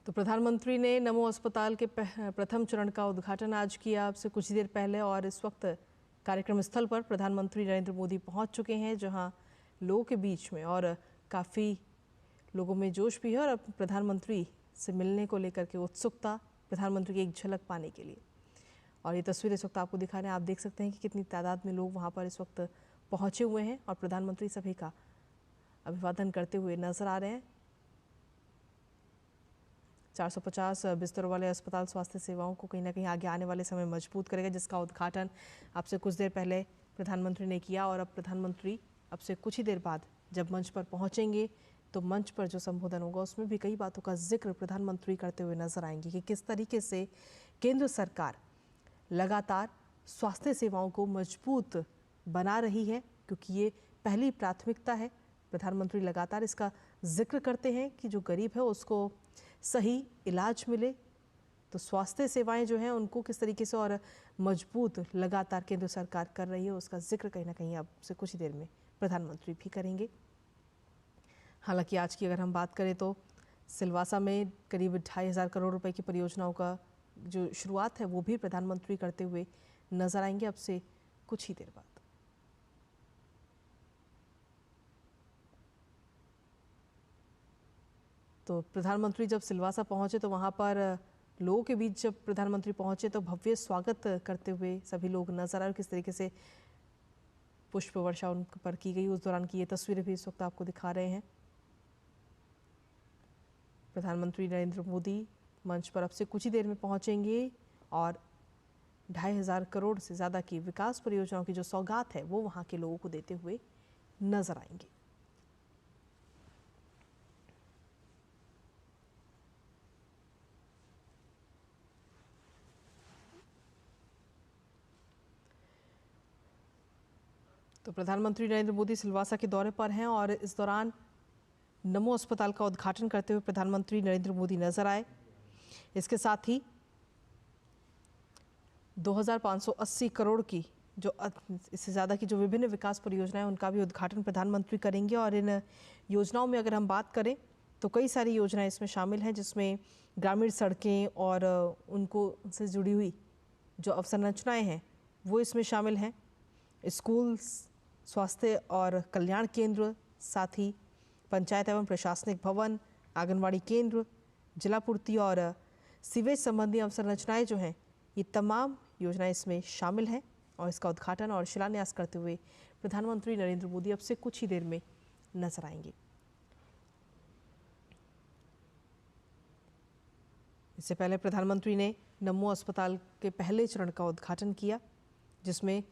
तो प्रधानमंत्री ने नमो अस्पताल के प्रथम चरण का उद्घाटन आज किया, अब से कुछ देर पहले। और इस वक्त कार्यक्रम स्थल पर प्रधानमंत्री नरेंद्र मोदी पहुंच चुके हैं, जहां लोगों के बीच में और काफ़ी लोगों में जोश भी है और अब प्रधानमंत्री से मिलने को लेकर के उत्सुकता, प्रधानमंत्री की एक झलक पाने के लिए। और ये तस्वीर इस वक्त आपको दिखा रहे हैं, आप देख सकते हैं कि कितनी तादाद में लोग वहाँ पर इस वक्त पहुँचे हुए हैं और प्रधानमंत्री सभी का अभिवादन करते हुए नजर आ रहे हैं। 450 बिस्तरों वाले अस्पताल स्वास्थ्य सेवाओं को कहीं ना कहीं आगे आने वाले समय मजबूत करेगा, जिसका उद्घाटन अब से कुछ देर पहले प्रधानमंत्री ने किया। और अब प्रधानमंत्री अब से कुछ ही देर बाद जब मंच पर पहुंचेंगे तो मंच पर जो संबोधन होगा उसमें भी कई बातों का जिक्र प्रधानमंत्री करते हुए नजर आएंगे कि किस तरीके से केंद्र सरकार लगातार स्वास्थ्य सेवाओं को मजबूत बना रही है, क्योंकि ये पहली प्राथमिकता है। प्रधानमंत्री लगातार इसका जिक्र करते हैं कि जो गरीब है उसको सही इलाज मिले, तो स्वास्थ्य सेवाएं जो हैं उनको किस तरीके से और मजबूत लगातार केंद्र सरकार कर रही है, उसका जिक्र कहीं ना कहीं अब से कुछ ही देर में प्रधानमंत्री भी करेंगे। हालांकि आज की अगर हम बात करें तो सिलवासा में करीब 2,500 करोड़ रुपए की परियोजनाओं का जो शुरुआत है वो भी प्रधानमंत्री करते हुए नजर आएंगे अब से कुछ ही देर बाद। तो प्रधानमंत्री जब सिलवासा पहुंचे तो वहां पर लोगों के बीच जब प्रधानमंत्री पहुंचे तो भव्य स्वागत करते हुए सभी लोग नजर आए और किस तरीके से पुष्प वर्षा उन पर की गई, उस दौरान की ये तस्वीरें भी इस वक्त आपको दिखा रहे हैं। प्रधानमंत्री नरेंद्र मोदी मंच पर अब से कुछ ही देर में पहुंचेंगे और 2,500 करोड़ से ज़्यादा की विकास परियोजनाओं की जो सौगात है वो वहाँ के लोगों को देते हुए नजर आएंगे। तो प्रधानमंत्री नरेंद्र मोदी सिलवासा के दौरे पर हैं और इस दौरान नमो अस्पताल का उद्घाटन करते हुए प्रधानमंत्री नरेंद्र मोदी नजर आए। इसके साथ ही 2,580 करोड़ की जो इससे ज़्यादा की जो विभिन्न विकास परियोजनाएं उनका भी उद्घाटन प्रधानमंत्री करेंगे। और इन योजनाओं में अगर हम बात करें तो कई सारी योजनाएं इसमें शामिल हैं, जिसमें ग्रामीण सड़कें और उनको से जुड़ी हुई जो अवसंरचनाएं हैं वो इसमें शामिल हैं। स्कूल, स्वास्थ्य और कल्याण केंद्र, साथ ही पंचायत एवं प्रशासनिक भवन, आंगनवाड़ी केंद्र, जलापूर्ति और सीवेज संबंधी अवसंरचनाएं जो हैं ये तमाम योजनाएं इसमें शामिल हैं। और इसका उद्घाटन और शिलान्यास करते हुए प्रधानमंत्री नरेंद्र मोदी अब से कुछ ही देर में नजर आएंगे। इससे पहले प्रधानमंत्री ने नमो अस्पताल के पहले चरण का उद्घाटन किया, जिसमें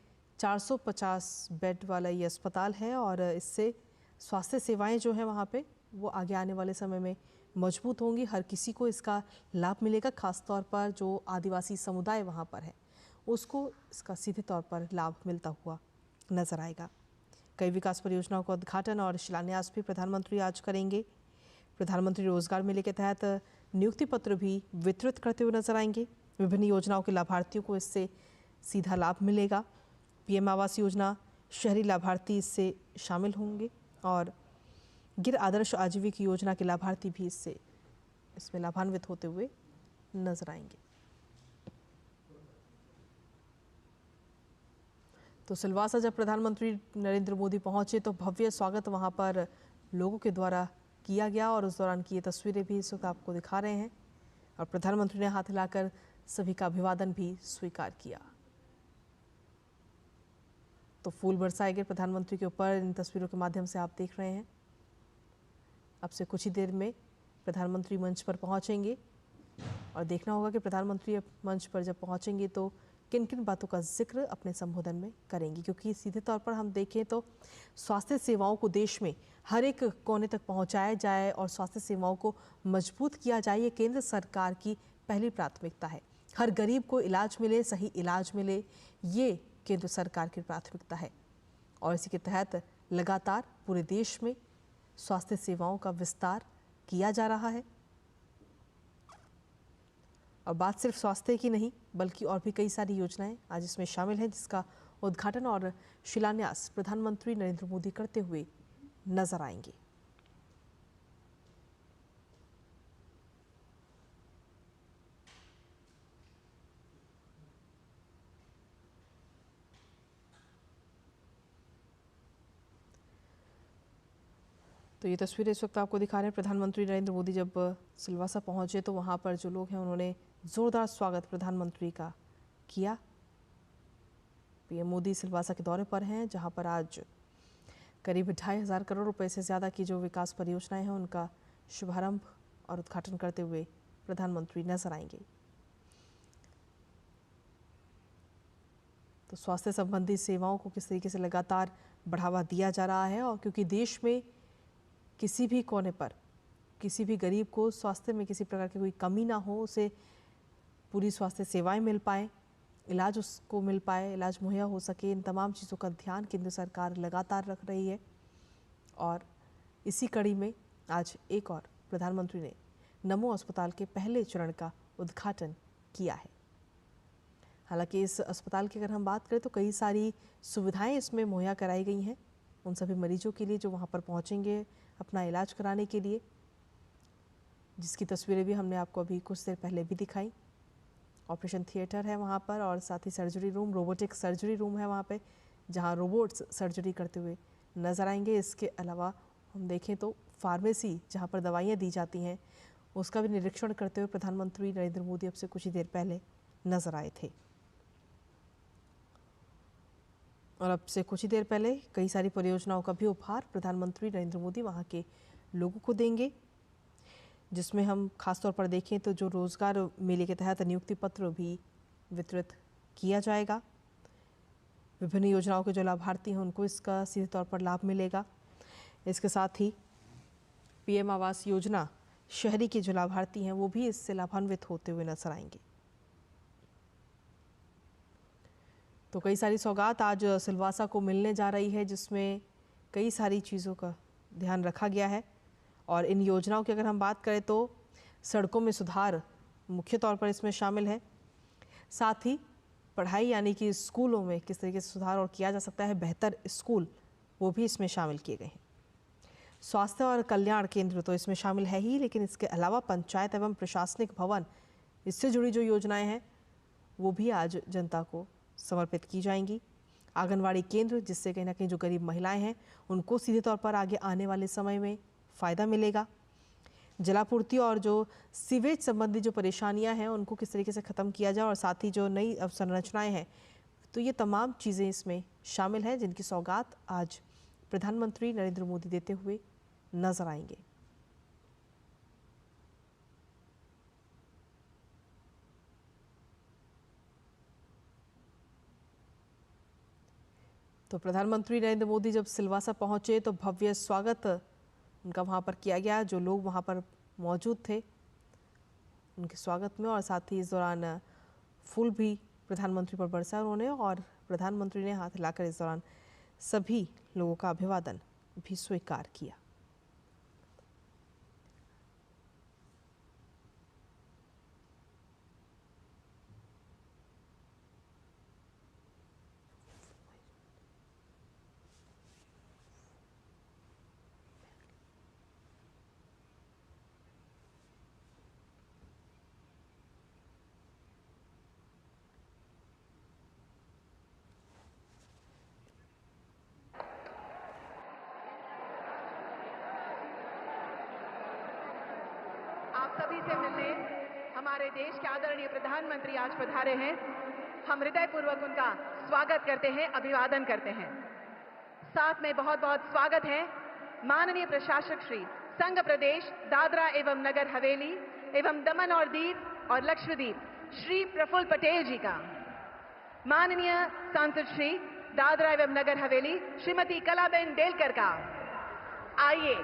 450 बेड वाला ये अस्पताल है और इससे स्वास्थ्य सेवाएं जो हैं वहाँ पे वो आगे आने वाले समय में मजबूत होंगी। हर किसी को इसका लाभ मिलेगा, खासतौर पर जो आदिवासी समुदाय वहाँ पर है उसको इसका सीधे तौर पर लाभ मिलता हुआ नजर आएगा। कई विकास परियोजनाओं का उद्घाटन और शिलान्यास भी प्रधानमंत्री आज करेंगे। प्रधानमंत्री रोजगार मेले के तहत नियुक्ति पत्र भी वितरित करते हुए नजर आएंगे। विभिन्न योजनाओं के लाभार्थियों को इससे सीधा लाभ मिलेगा। पीएम आवास योजना शहरी लाभार्थी इससे शामिल होंगे और गिर आदर्श आजीविका योजना के लाभार्थी भी इसमें लाभान्वित होते हुए नजर आएंगे। तो सिलवासा जब प्रधानमंत्री नरेंद्र मोदी पहुंचे तो भव्य स्वागत वहां पर लोगों के द्वारा किया गया और उस दौरान की ये तस्वीरें भी इस वक्त आपको दिखा रहे हैं। और प्रधानमंत्री ने हाथ हिलाकर सभी का अभिवादन भी स्वीकार किया। तो फूल बरसाए गए प्रधानमंत्री के ऊपर, इन तस्वीरों के माध्यम से आप देख रहे हैं। अब से कुछ ही देर में प्रधानमंत्री मंच पर पहुंचेंगे और देखना होगा कि प्रधानमंत्री मंच पर जब पहुंचेंगे तो किन किन बातों का जिक्र अपने संबोधन में करेंगे, क्योंकि सीधे तौर पर हम देखें तो स्वास्थ्य सेवाओं को देश में हर एक कोने तक पहुंचाया जाए और स्वास्थ्य सेवाओं को मजबूत किया जाए, ये केंद्र सरकार की पहली प्राथमिकता है। हर गरीब को इलाज मिले, सही इलाज मिले, ये केंद्र सरकार की प्राथमिकता है। और इसी के तहत लगातार पूरे देश में स्वास्थ्य सेवाओं का विस्तार किया जा रहा है। और बात सिर्फ स्वास्थ्य की नहीं बल्कि और भी कई सारी योजनाएं आज इसमें शामिल हैं, जिसका उद्घाटन और शिलान्यास प्रधानमंत्री नरेंद्र मोदी करते हुए नजर आएंगे। तो ये तस्वीरें इस वक्त आपको दिखा रहे हैं। प्रधानमंत्री नरेंद्र मोदी जब सिलवासा पहुंचे तो वहां पर जो लोग हैं उन्होंने जोरदार स्वागत प्रधानमंत्री का किया। पीएम मोदी सिलवासा के दौरे पर हैं, जहां पर आज करीब 2,500 करोड़ रुपए से ज़्यादा की जो विकास परियोजनाएं हैं उनका शुभारंभ और उद्घाटन करते हुए प्रधानमंत्री नजर आएंगे। तो स्वास्थ्य संबंधी सेवाओं को किस तरीके से लगातार बढ़ावा दिया जा रहा है, और क्योंकि देश में किसी भी कोने पर किसी भी गरीब को स्वास्थ्य में किसी प्रकार की कोई कमी ना हो, उसे पूरी स्वास्थ्य सेवाएं मिल पाए, इलाज उसको मिल पाए, इलाज मुहैया हो सके, इन तमाम चीज़ों का ध्यान केंद्र सरकार लगातार रख रही है। और इसी कड़ी में आज एक और प्रधानमंत्री ने नमो अस्पताल के पहले चरण का उद्घाटन किया है। हालांकि इस अस्पताल की अगर हम बात करें तो कई सारी सुविधाएं इसमें मुहैया कराई गई हैं उन सभी मरीजों के लिए जो वहां पर पहुंचेंगे अपना इलाज कराने के लिए, जिसकी तस्वीरें भी हमने आपको अभी कुछ देर पहले भी दिखाई। ऑपरेशन थिएटर है वहाँ पर, और साथ ही surgery room, robotic surgery room है वहाँ पे, जहाँ रोबोट्स सर्जरी करते हुए नजर आएंगे। इसके अलावा हम देखें तो फार्मेसी जहाँ पर दवाइयाँ दी जाती हैं उसका भी निरीक्षण करते हुए प्रधानमंत्री नरेंद्र मोदी अब से कुछ ही देर पहले नजर आए थे। और अब से कुछ ही देर पहले कई सारी परियोजनाओं का भी उपहार प्रधानमंत्री नरेंद्र मोदी वहाँ के लोगों को देंगे, जिसमें हम खासतौर पर देखें तो जो रोजगार मेले के तहत नियुक्ति पत्र भी वितरित किया जाएगा। विभिन्न योजनाओं के जो लाभार्थी हैं उनको इसका सीधे तौर पर लाभ मिलेगा। इसके साथ ही पीएम आवास योजना शहरी के जो लाभार्थी हैं वो भी इससे लाभान्वित होते हुए नजर आएंगे। तो कई सारी सौगात आज सिलवासा को मिलने जा रही है, जिसमें कई सारी चीज़ों का ध्यान रखा गया है। और इन योजनाओं की अगर हम बात करें तो सड़कों में सुधार मुख्य तौर पर इसमें शामिल है। साथ ही पढ़ाई यानी कि स्कूलों में किस तरीके से सुधार और किया जा सकता है, बेहतर स्कूल, वो भी इसमें शामिल किए गए हैं। स्वास्थ्य और कल्याण केंद्र तो इसमें शामिल है ही, लेकिन इसके अलावा पंचायत एवं प्रशासनिक भवन, इससे जुड़ी जो योजनाएं हैं वो भी आज जनता को समर्पित की जाएंगी। आंगनवाड़ी केंद्र, जिससे कहीं ना कहीं जो गरीब महिलाएं हैं उनको सीधे तौर पर आगे आने वाले समय में फ़ायदा मिलेगा। जलापूर्ति और जो सीवेज संबंधी जो परेशानियां हैं उनको किस तरीके से ख़त्म किया जाए, और साथ ही जो नई अवसंरचनाएं हैं, तो ये तमाम चीज़ें इसमें शामिल हैं, जिनकी सौगात आज प्रधानमंत्री नरेंद्र मोदी देते हुए नजर आएंगे। तो प्रधानमंत्री नरेंद्र मोदी जब सिलवासा पहुंचे तो भव्य स्वागत उनका वहां पर किया गया। जो लोग वहां पर मौजूद थे उनके स्वागत में, और साथ ही इस दौरान फूल भी प्रधानमंत्री पर बरसा उन्होंने, और प्रधानमंत्री ने हाथ हिलाकर इस दौरान सभी लोगों का अभिवादन भी स्वीकार किया। आप सभी से मिलने हमारे देश के आदरणीय प्रधानमंत्री आज पधारे हैं। हम हृदयपूर्वक उनका स्वागत करते हैं, अभिवादन करते हैं। साथ में बहुत बहुत स्वागत है माननीय प्रशासक श्री संघ प्रदेश दादरा एवं नगर हवेली एवं दमन और दीव और लक्षद्वीप श्री प्रफुल्ल पटेल जी का। माननीय सांसद श्री दादरा एवं नगर हवेली श्रीमती कलाबेन डेलकर का। आइए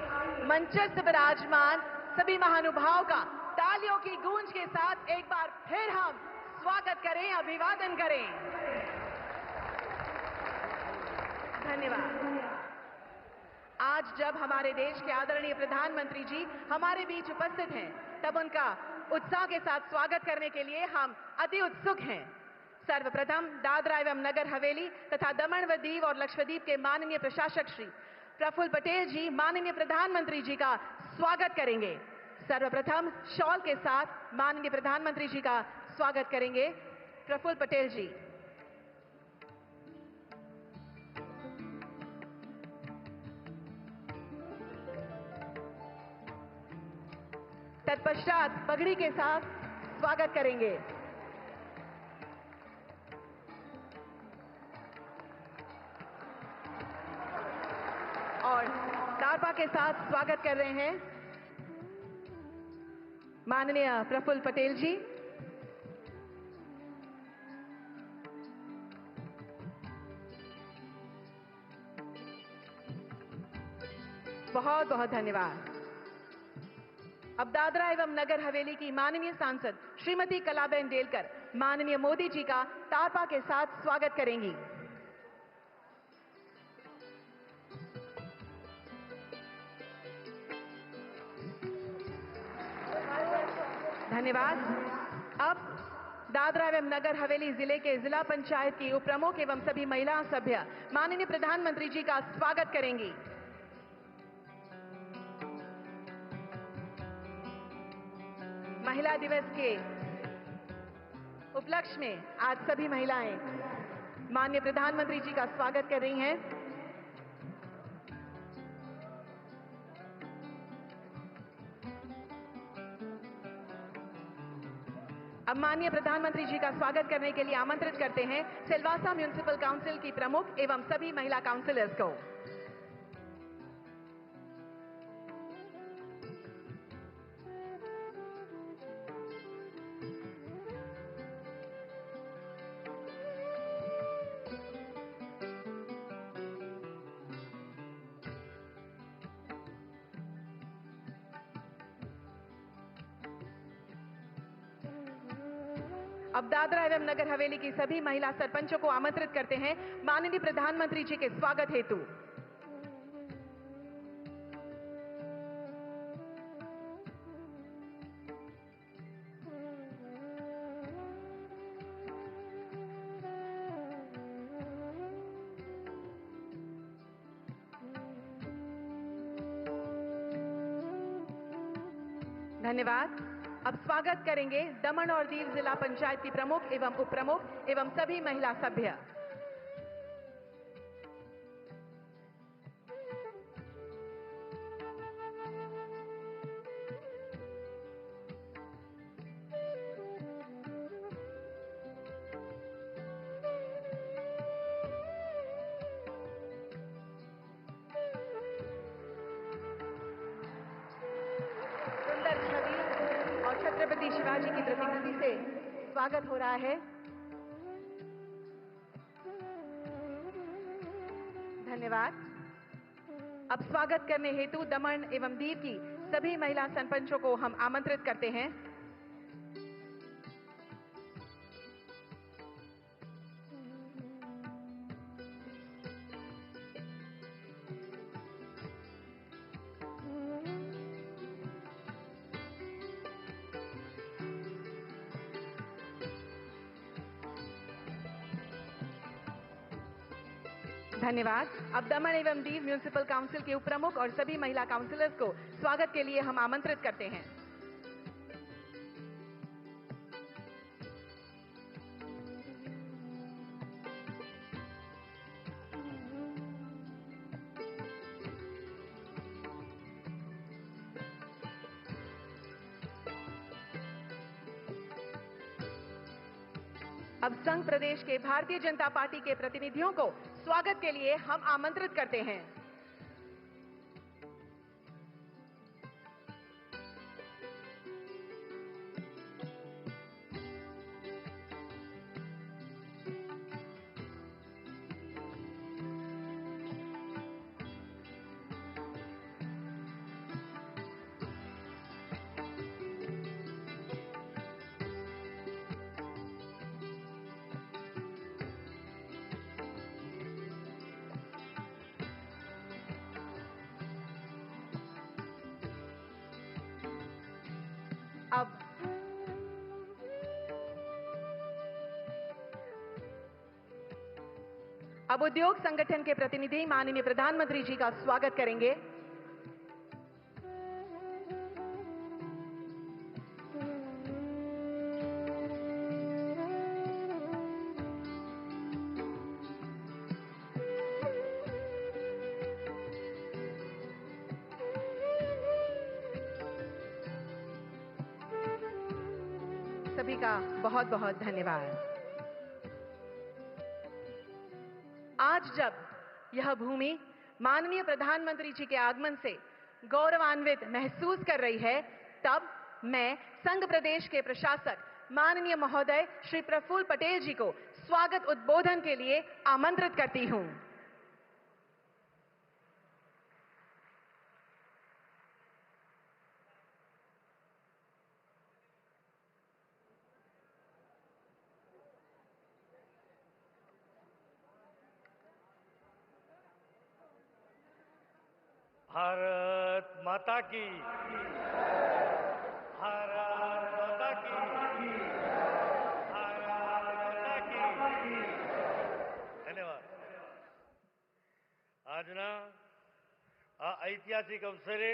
मंचस्थ विराजमान सभी महानुभाव का तालियों की गूंज के साथ एक बार फिर हम स्वागत करें, अभिवादन करें। धन्यवाद। आज जब हमारे देश के आदरणीय प्रधानमंत्री जी हमारे बीच उपस्थित हैं, तब उनका उत्साह के साथ स्वागत करने के लिए हम अति उत्सुक हैं। सर्वप्रथम दादरा एवं नगर हवेली तथा दमन व दीव और लक्षद्वीप के माननीय प्रशासक श्री प्रफुल्ल पटेल जी माननीय प्रधानमंत्री जी का स्वागत करेंगे। सर्वप्रथम शॉल के साथ माननीय प्रधानमंत्री जी का स्वागत करेंगे प्रफुल्ल पटेल जी। तत्पश्चात पगड़ी के साथ स्वागत करेंगे। और तारपा के साथ स्वागत कर रहे हैं माननीय प्रफुल्ल पटेल जी। बहुत बहुत धन्यवाद। अब दादरा एवं नगर हवेली की माननीय सांसद श्रीमती कलाबेन डेलकर माननीय मोदी जी का तारपा के साथ स्वागत करेंगी। धन्यवाद। अब दादरा एवं नगर हवेली जिले के जिला पंचायत की उप प्रमुख एवं सभी महिला सभ्य माननीय प्रधानमंत्री जी का स्वागत करेंगी। महिला दिवस के उपलक्ष्य में आज सभी महिलाएं माननीय प्रधानमंत्री जी का स्वागत कर रही हैं। अब माननीय प्रधानमंत्री जी का स्वागत करने के लिए आमंत्रित करते हैं सिलवासा म्युनिसिपल काउंसिल की प्रमुख एवं सभी महिला काउंसिलर्स को। अब दादरा एवं नगर हवेली की सभी महिला सरपंचों को आमंत्रित करते हैं माननीय प्रधानमंत्री जी के स्वागत हेतु। धन्यवाद। अब स्वागत करेंगे दमन और दीव जिला पंचायत की प्रमुख एवं उप प्रमुख एवं सभी महिला सभ्य। सुंदर छवि और छत्रपति शिवाजी की प्रतिकृति से स्वागत हो रहा है। धन्यवाद। अब स्वागत करने हेतु दमन एवं दीव की सभी महिला सरपंचों को हम आमंत्रित करते हैं। धन्यवाद। अब दमन एवं दीव म्युनिसिपल काउंसिल के उप प्रमुख और सभी महिला काउंसिलर्स को स्वागत के लिए हम आमंत्रित करते हैं। अब संघ प्रदेश के भारतीय जनता पार्टी के प्रतिनिधियों को स्वागत के लिए हम आमंत्रित करते हैं। अब उद्योग संगठन के प्रतिनिधि माननीय प्रधानमंत्री जी का स्वागत करेंगे। सभी का बहुत बहुत धन्यवाद। आज जब यह भूमि माननीय प्रधानमंत्री जी के आगमन से गौरवान्वित महसूस कर रही है, तब मैं संघ प्रदेश के प्रशासक माननीय महोदय श्री प्रफुल्ल पटेल जी को स्वागत उद्बोधन के लिए आमंत्रित करती हूं। भारत माता की, भारत माता की, भारत माता की। धन्यवाद। આજના આ ઐતિહાસિક અવસરે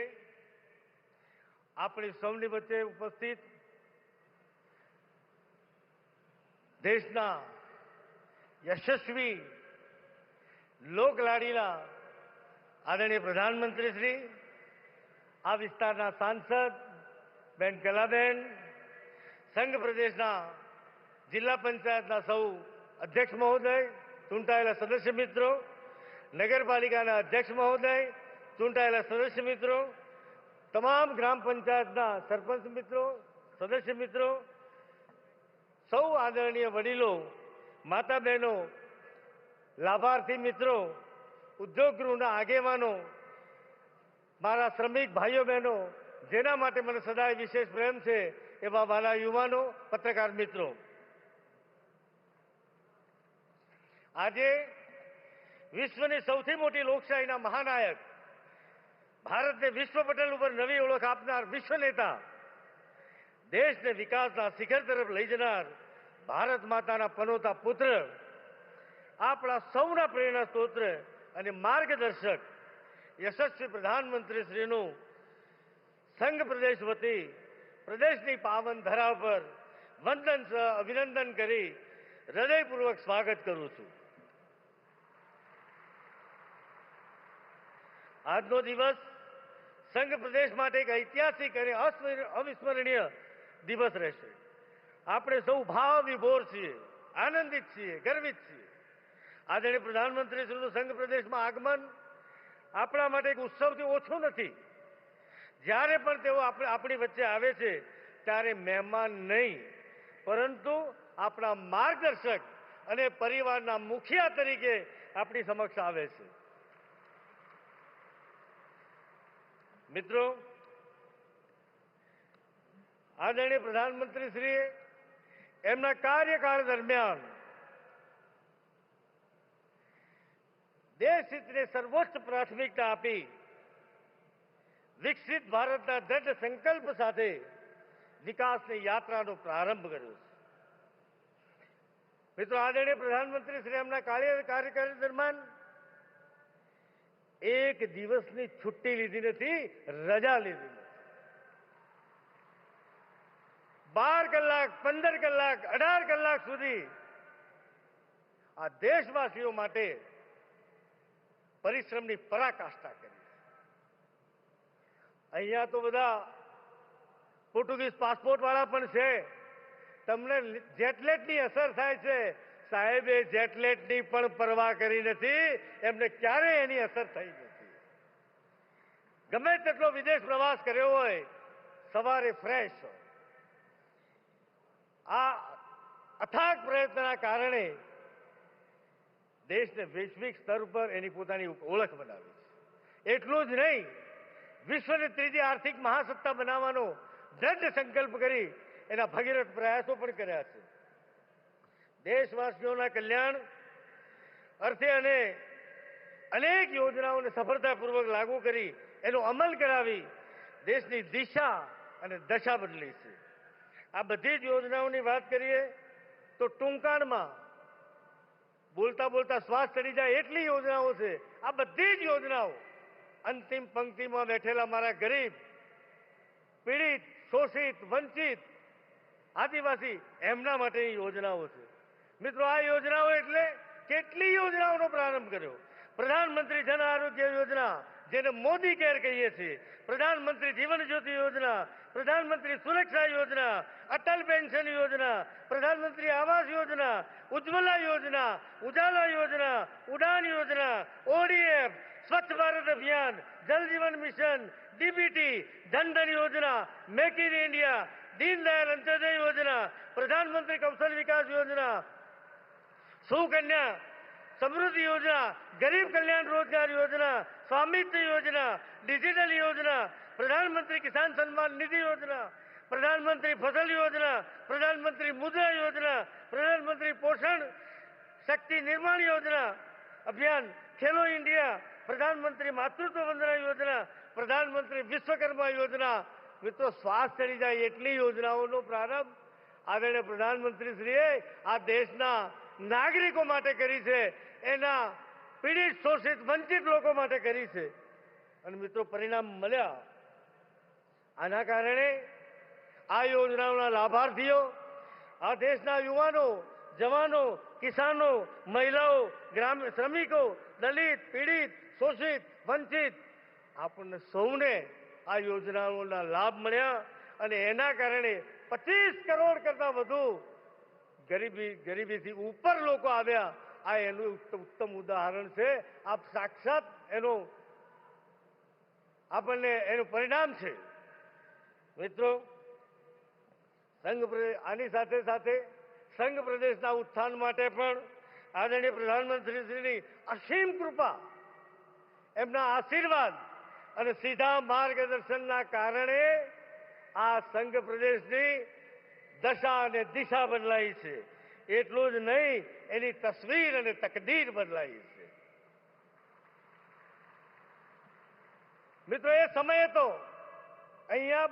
આપણી સૌની વચ્ચે ઉપસ્થિત દેશના યશસ્વી લોકલાડીલા આદરણીય પ્રધાનમંત્રી શ્રી, આ વિસ્તારના સાંસદ બેન કલાબેન, સંઘ પ્રદેશના જિલ્લા પંચાયતના સૌ અધ્યક્ષ મહોદય, ચૂંટાયેલા સદસ્ય મિત્રો, નગરપાલિકાના અધ્યક્ષ મહોદય, ચૂંટાયેલા સદસ્ય મિત્રો, તમામ ગ્રામ પંચાયતના સરપંચ મિત્રો, સદસ્ય મિત્રો, સૌ આદરણીય વડીલો, માતા બહેનો, લાભાર્થી મિત્રો, ઉદ્યોગ ગૃહના આગેવાનો, મારા શ્રમિક ભાઈઓ બહેનો, જેના માટે મને સદાય વિશેષ પ્રેમ છે, એવા વાલા યુવાનો, પત્રકાર મિત્રો, આજે વિશ્વની સૌથી મોટી લોકશાહીના મહાનાયક, ભારતને વિશ્વ પટલ ઉપર નવી ઓળખ આપનાર વિશ્વ નેતા, દેશને વિકાસના શિખર તરફ લઈ જનાર ભારત માતાના પનોતા પુત્ર, આપણા સૌના પ્રેરણા સ્ત્રોત્ર અને માર્ગદર્શક યશસ્વી પ્રધાનમંત્રી શ્રીનું સંઘ પ્રદેશ વતી પ્રદેશની પાવન ધરા પર વંદન સહ અભિનંદન કરી હૃદયપૂર્વક સ્વાગત કરું છું। આજનો દિવસ સંઘ પ્રદેશ માટે એક ઐતિહાસિક અને અવિસ્મરણીય દિવસ રહેશે। આપણે સૌ ભાવ વિભોર છીએ, આનંદિત છીએ, ગર્વિત છીએ। આદરણીય પ્રધાનમંત્રી શ્રીનું સંઘ પ્રદેશમાં આગમન આપણા માટે એક ઉત્સવથી ઓછું નથી। જ્યારે પણ તેઓ આપણી વચ્ચે આવે છે ત્યારે મહેમાન નહીં, પરંતુ આપણા માર્ગદર્શક અને પરિવારના મુખિયા તરીકે આપણી સમક્ષ આવે છે। મિત્રો, આદરણીય પ્રધાનમંત્રી શ્રીએ એમના કાર્યકાળ દરમિયાન દેશ હિતને સર્વોચ્ચ પ્રાથમિકતા આપી વિકસિત ભારતના દૃઢ સંકલ્પ સાથે વિકાસની યાત્રાનો પ્રારંભ કર્યો છે। મિત્રો, આદરણીય પ્રધાનમંત્રી શ્રી એમના કાર્યકાળ દરમિયાન એક દિવસની છુટ્ટી લીધી નથી, રજા લીધી નથી। 12 કલાક, 15 કલાક, 18 કલાક સુધી આ દેશવાસીઓ માટે પરિશ્રમની પરાકાષ્ઠા કરી। અહીંયા તો બધા પોર્ટુગીઝ પાસપોર્ટ વાળા પણ છે, તમને જેટલેટની અસર થાય છે, સાહેબે જેટલેટની પણ પરવા કરી નથી, એમને ક્યારે એની અસર થઈ નથી। ગમે તેટલો વિદેશ પ્રવાસ કર્યો હોય, સવારે ફ્રેશ હોય। આ અથાગ પ્રયત્નના કારણે દેશને વૈશ્વિક સ્તર પર એની પોતાની ઓળખ બનાવી છે। એટલું જ નહીં, વિશ્વની ત્રીજી આર્થિક મહાસત્તા બનાવવાનો દૃઢ સંકલ્પ કરી એના ભગીરથ પ્રયાસો પણ કર્યા છે। દેશવાસીઓના કલ્યાણ અર્થે અને અનેક યોજનાઓને સફળતાપૂર્વક લાગુ કરી એનો અમલ કરાવી દેશની દિશા અને દશા બદલી છે। આ બધી જ યોજનાઓની વાત કરીએ તો ટૂંકાણમાં બોલતા બોલતા શ્વાસ ચડી જાય એટલી યોજનાઓ છે। આ બધી જ યોજનાઓ અંતિમ પંક્તિમાં બેઠેલા મારા ગરીબ, પીડિત, શોષિત, વંચિત, આદિવાસી એમના માટેની યોજનાઓ છે। મિત્રો, આ યોજનાઓ એટલે કેટલી યોજનાઓનો પ્રારંભ કર્યો। પ્રધાનમંત્રી જન આરોગ્ય યોજના, જેને મોદી કેર કહીએ છીએ, પ્રધાનમંત્રી જીવન જ્યોતિ યોજના, પ્રધાનમંત્રી સુરક્ષા યોજના, અટલ પેન્શન યોજના, પ્રધાનમંત્રી આવાસ યોજના, ઉજ્જવલા યોજના, ઉજાલા યોજના, ઉડાન યોજના, ઓડીએફ, સ્વચ્છ ભારત અભિયાન, જલ જીવન મિશન, ડીબીટી, જનધન યોજના, મેક ઇન ઇન્ડિયા, દીનદયાળ અંત્યોદય યોજના, પ્રધાનમંત્રી કૌશલ વિકાસ યોજના, સુકન્યા સમૃદ્ધિ યોજના, ગરીબ કલ્યાણ રોજગાર યોજના, સ્વામિત્વ યોજના, ડિજિટલ યોજના, પ્રધાનમંત્રી કિસાન સન્માન નિધિ યોજના, પ્રધાનમંત્રી ફસલ યોજના, પ્રધાનમંત્રી મુદ્રા યોજના, પ્રધાનમંત્રી પોષણ શક્તિ નિર્માણ યોજના અભિયાન, ખેલો ઇન્ડિયા, પ્રધાનમંત્રી માતૃત્વ વંદના યોજના, પ્રધાનમંત્રી વિશ્વકર્મા યોજના. મિત્રો, શ્વાસ ચડી જાય એટલી યોજનાઓનો પ્રારંભ આદરણીય પ્રધાનમંત્રીશ્રીએ આ દેશના નાગરિકો માટે કરી છે, એના પીડિત શોષિત વંચિત લોકો માટે કરી છે. અને મિત્રો, પરિણામ મળ્યા. આના કારણે આ યોજનાઓના લાભાર્થીઓ આ દેશના યુવાનો, જવાનો, કિસાનો, મહિલાઓ, ગ્રામ્ય શ્રમિકો, દલિત, પીડિત, શોષિત, વંચિત, આપણને સૌને આ યોજનાઓના લાભ મળ્યા. અને એના કારણે 25 કરોડ કરતા વધુ ગરીબીથી ઉપર લોકો આવ્યા. આ એનું ઉત્તમ ઉદાહરણ છે. આપ સાક્ષાત આપણને એનું પરિણામ છે. મિત્રો, આની સાથે સાથે સંઘ પ્રદેશના ઉત્થાન માટે પણ આદરણીય પ્રધાનમંત્રીશ્રીની અસીમ કૃપા, એમના આશીર્વાદ અને સીધા માર્ગદર્શનના કારણે આ સંઘ પ્રદેશની દશા અને દિશા બદલાઈ છે. એટલું જ નહીં, એની તસવીર અને તકદીર બદલાઈ છે. મિત્રો, એ સમયે તો અહીંયા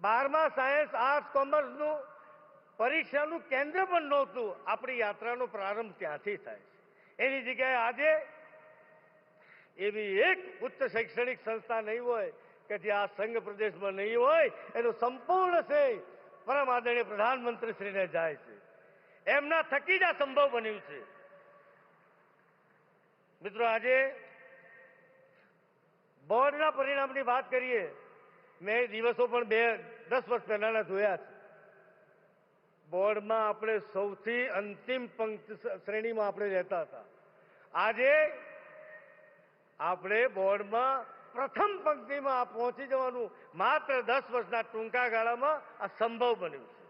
12મા સાયન્સ આર્ટ્સ કોમર્સનું પરીક્ષાનું કેન્દ્ર પણ નહોતું. આપણી યાત્રાનો પ્રારંભ ત્યાંથી થાય છે. એની જગ્યાએ આજે એવી એક ઉચ્ચ શૈક્ષણિક સંસ્થા નહીં હોય કે જે આ સંઘ પ્રદેશમાં નહીં હોય. એનું સંપૂર્ણ શ્રેય પરમ આદરણીય પ્રધાનમંત્રીશ્રીને જાય છે. એમના થકી જ આ સંભવ બન્યું છે. મિત્રો, આજે બોર્ડના પરિણામની વાત કરીએ. મેં દિવસો પણ 10 વર્ષ પહેલાના જોયા છે. બોર્ડમાં આપણે સૌથી અંતિમ પંક્તિ શ્રેણીમાં આપણે રહેતા હતા. આજે આપણે બોર્ડમાં પ્રથમ પંક્તિમાં પહોંચી જવાનું માત્ર 10 વર્ષના ટૂંકા ગાળામાં આ સંભવ બન્યું છે.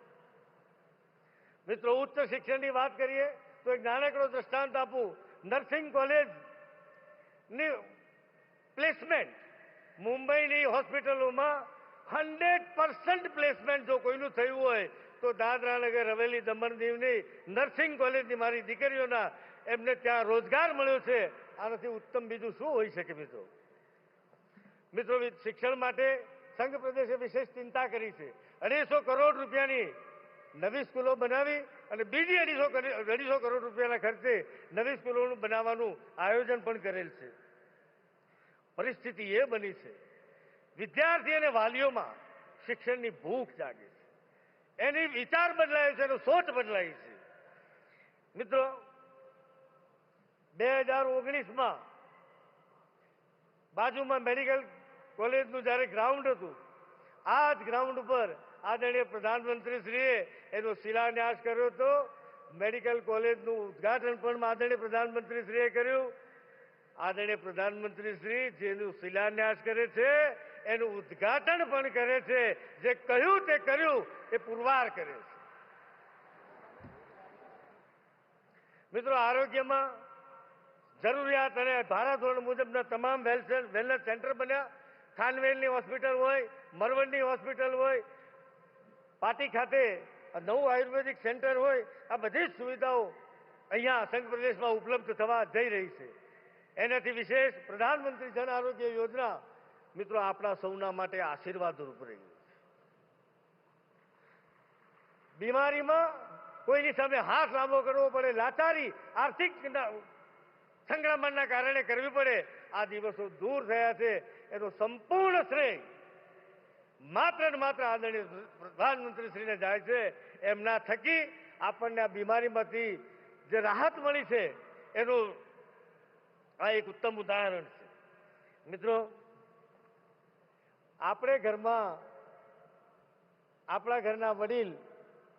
મિત્રો, ઉચ્ચ શિક્ષણની વાત કરીએ તો એક નાનકડો દ્રષ્ટાંત આપું. નર્સિંગ કોલેજની પ્લેસમેન્ટ મુંબઈની હોસ્પિટલોમાં 100% પ્લેસમેન્ટ જો કોઈનું થયું હોય તો દાદરા નગર હવેલી, દમણ દીવની નર્સિંગ કોલેજની મારી દીકરીઓના એમને ત્યાં રોજગાર મળ્યો છે. આનાથી ઉત્તમ બીજું શું હોઈ શકે? મિત્રો, શિક્ષણ માટે સંઘ પ્રદેશે વિશેષ ચિંતા કરી છે. 250 કરોડ રૂપિયાની નવી સ્કૂલો બનાવી અને બીજી 250 કરોડ રૂપિયાના ખર્ચે નવી સ્કૂલોનું બનાવવાનું આયોજન પણ કરેલ છે. પરિસ્થિતિ એ બની છે, વિદ્યાર્થી અને વાલીઓમાં શિક્ષણની ભૂખ જાગે છે. એની વિચાર બદલાયો છે, એનો સોચ બદલાઈ છે. મિત્રો, 2019માં બાજુમાં મેડિકલ કોલેજનું જ્યારે ગ્રાઉન્ડ હતું, આ જ ગ્રાઉન્ડ ઉપર આદરણીય પ્રધાનમંત્રીશ્રીએ એનો શિલાન્યાસ કર્યો હતો. મેડિકલ કોલેજનું ઉદ્ઘાટન પણ આદરણીય પ્રધાનમંત્રીશ્રીએ કર્યું. આદરણીય પ્રધાનમંત્રીશ્રી જેનું શિલાન્યાસ કરે છે એનું ઉદ્ઘાટન પણ કરે છે. જે કહ્યું તે કર્યું એ પુરવાર કરે છે. મિત્રો, આરોગ્યમાં જરૂરિયાત અને ધારાધોરણ મુજબના તમામ વેલનેસ સેન્ટર બન્યા. ખાનવેલની હોસ્પિટલ હોય, મરવડની હોસ્પિટલ હોય, પાટી ખાતે નવું આયુર્વેદિક સેન્ટર હોય, આ બધી જ સુવિધાઓ અહીંયા સંઘ પ્રદેશમાં ઉપલબ્ધ થવા જઈ રહી છે. એનાથી વિશેષ પ્રધાનમંત્રી જન આરોગ્ય યોજના મિત્રો આપણા સૌના માટે આશીર્વાદરૂપ રહી છે. બીમારીમાં કોઈની સામે હાથ લાંબો કરવો પડે, લાચારી આર્થિક સંક્રમણના કારણે કરવી પડે, આ દિવસો દૂર થયા છે. એનો સંપૂર્ણ શ્રેય માત્ર ને માત્ર આદરણીય પ્રધાનમંત્રીશ્રીને જાય છે. એમના થકી આપણને આ બીમારીમાંથી જે રાહત મળી છે એનું આ એક ઉત્તમ ઉદાહરણ છે. મિત્રો, આપણે ઘરમાં આપણા ઘરના વડીલ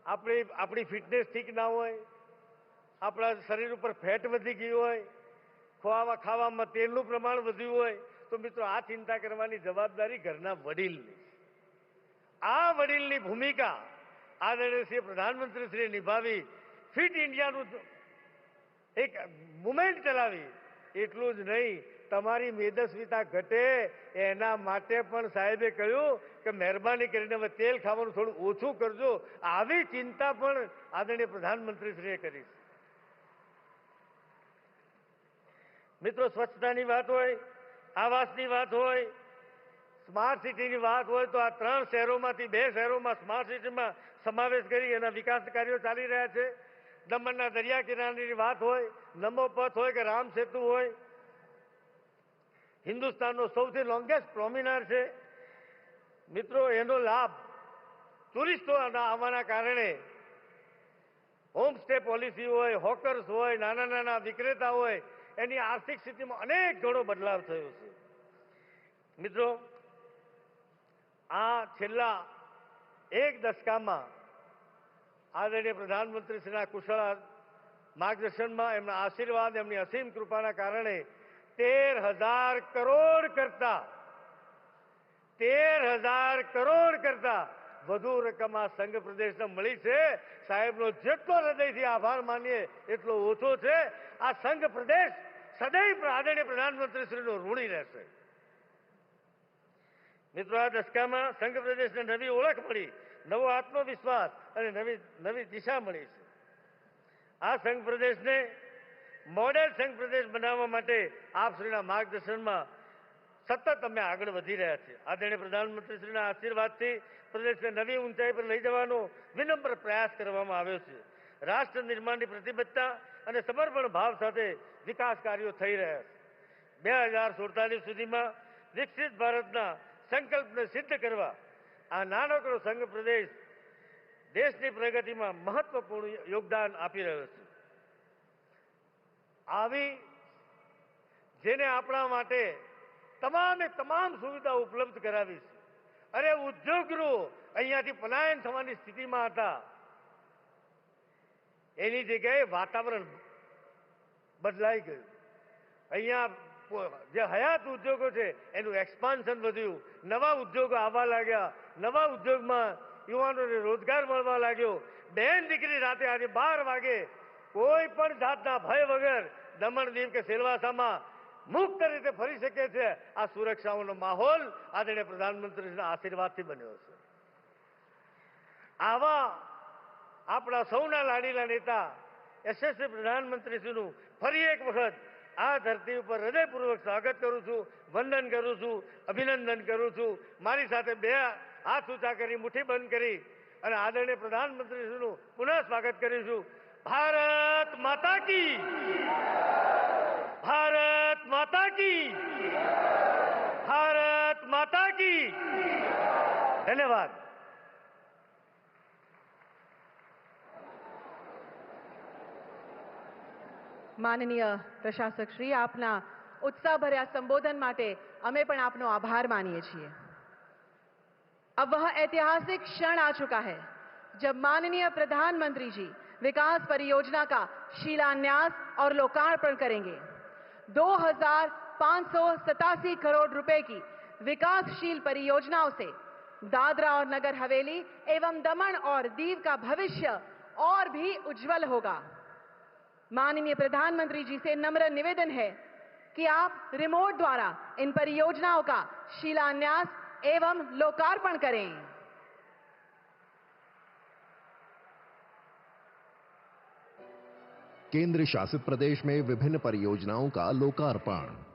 આપણી ફિટનેસ ઠીક ના હોય, આપણા શરીર ઉપર ફેટ વધી ગઈ હોય, ખાવામાં તેલનું પ્રમાણ વધ્યું હોય, તો મિત્રો આ ચિંતા કરવાની જવાબદારી ઘરના વડીલની. આ વડીલની ભૂમિકા આદરણીય શ્રી પ્રધાનમંત્રી શ્રી નિભાવી ફિટ ઇન્ડિયાનું એક મુવમેન્ટ ચલાવી. એટલું જ નહીં, તમારી મેદસ્વીતા ઘટે એના માટે પણ સાહેબે કહ્યું કે મહેરબાની કરીને હવે તેલ ખાવાનું થોડું ઓછું કરજો. આવી ચિંતા પણ આદરણીય પ્રધાનમંત્રીશ્રીએ કરી છે. મિત્રો, સ્વચ્છતાની વાત હોય, આવાસની વાત હોય, સ્માર્ટ સિટીની વાત હોય, તો આ 3 શહેરોમાંથી 2 શહેરોમાં સ્માર્ટ સિટીમાં સમાવેશ કરી એના વિકાસ કાર્યો ચાલી રહ્યા છે. દમણના દરિયા કિનારાની વાત હોય, નમો પથ હોય કે રામ સેતુ હોય, હિન્દુસ્તાનનો સૌથી લોંગેસ્ટ પ્રોમિનાર છે. મિત્રો, એનો લાભ ટુરિસ્ટો આવવાના કારણે હોમસ્ટે પોલિસી હોય, હોકર્સ હોય, નાના નાના વિક્રેતા હોય, એની આર્થિક સ્થિતિમાં અનેક ગણો બદલાવ થયો છે. મિત્રો, આ છેલ્લા 1 દશકામાં આદરણીય પ્રધાનમંત્રીશ્રીના કુશળ માર્ગદર્શનમાં, એમના આશીર્વાદ, એમની અસીમ કૃપાના કારણે 13,000 કરોડ કરતા વધુ રકમ આ સંઘ પ્રદેશને મળી છે. સાહેબનો જેટલો હૃદયથી આભાર માનીએ એટલો ઓછો છે. આ સંઘ પ્રદેશ સદૈવ આદરણીય પ્રધાનમંત્રીશ્રીનો ઋણી રહેશે. મિત્રો, આ દશકામાં સંઘ પ્રદેશને નવી ઓળખ મળી, નવો આત્મવિશ્વાસ અને નવી દિશા મળી છે. આ સંઘ પ્રદેશને મોડેલ સંઘ પ્રદેશ બનાવવા માટે આપશ્રીના માર્ગદર્શનમાં સતત અમે આગળ વધી રહ્યા છીએ. આદરણીય પ્રધાનમંત્રીશ્રીના આશીર્વાદથી પ્રદેશને નવી ઊંચાઈ પર લઈ જવાનો વિનમ્ર પ્રયાસ કરવામાં આવ્યો છે. રાષ્ટ્ર નિર્માણની પ્રતિબદ્ધતા અને સમર્પણ ભાવ સાથે વિકાસ કાર્યો થઈ રહ્યા છે. 2047 સુધીમાં વિકસિત ભારતના સંકલ્પને સિદ્ધ કરવા આ નાનકડો સંઘ પ્રદેશ દેશની પ્રગતિમાં મહત્વપૂર્ણ યોગદાન આપી રહ્યો છે. આવી જેને આપણા માટે તમામ સુવિધાઓ ઉપલબ્ધ કરાવી છે. અરે, ઉદ્યોગગૃહો અહીંયાથી પલાયન થવાની સ્થિતિમાં હતા, એની જગ્યાએ વાતાવરણ બદલાઈ ગયું. અહીંયા જે હયાત ઉદ્યોગો છે એનું એક્સપાન્શન વધ્યું, નવા ઉદ્યોગો આવવા લાગ્યા, નવા ઉદ્યોગમાં યુવાનોને રોજગાર મળવા લાગ્યો. બહેન દીકરી રાતે આજે 12 વાગે કોઈ પણ જાતના ભય વગર દમણ દીવ કે સેલવાસામાં મુક્ત રીતે ફરી શકે છે. આ સુરક્ષાઓનો માહોલ આદરણીય પ્રધાનમંત્રીના આશીર્વાદથી બન્યો છે. આવા આપણા સૌના લાડીલા નેતા યશસ્વી પ્રધાનમંત્રીશ્રીનું ફરી એક વખત આ ધરતી ઉપર હૃદયપૂર્વક સ્વાગત કરું છું, વંદન કરું છું, અભિનંદન કરું છું. મારી સાથે 2 હાથ ઊંચા કરી, મુઠ્ઠી બંધ કરી અને આદરણીય પ્રધાનમંત્રીશ્રીનું પુનઃ સ્વાગત કરીશું. ભારત માતા કી, ભારત માતા કી, ભારત માતા કી. ધન્યવાદ. માનનીય પ્રશાસક શ્રી, આપના उत्साहभर्या संबोधन माटे अमे पण आपनो आभार मानिए छिए। अब वह ऐतिहासिक क्षण आ चुका है जब माननीय प्रधानमंत्री जी विकास परियोजना का शिलान्यास और लोकार्पण करेंगे। 2587 करोड़ रुपए की विकासशील परियोजनाओं से दादरा और नगर हवेली एवं दमन और दीव का भविष्य और भी उज्जवल होगा। माननीय प्रधानमंत्री जी से नम्र निवेदन है कि आप रिमोट द्वारा इन परियोजनाओं का शिलान्यास एवं लोकार्पण करें। केंद्र शासित प्रदेश में विभिन्न परियोजनाओं का लोकार्पण।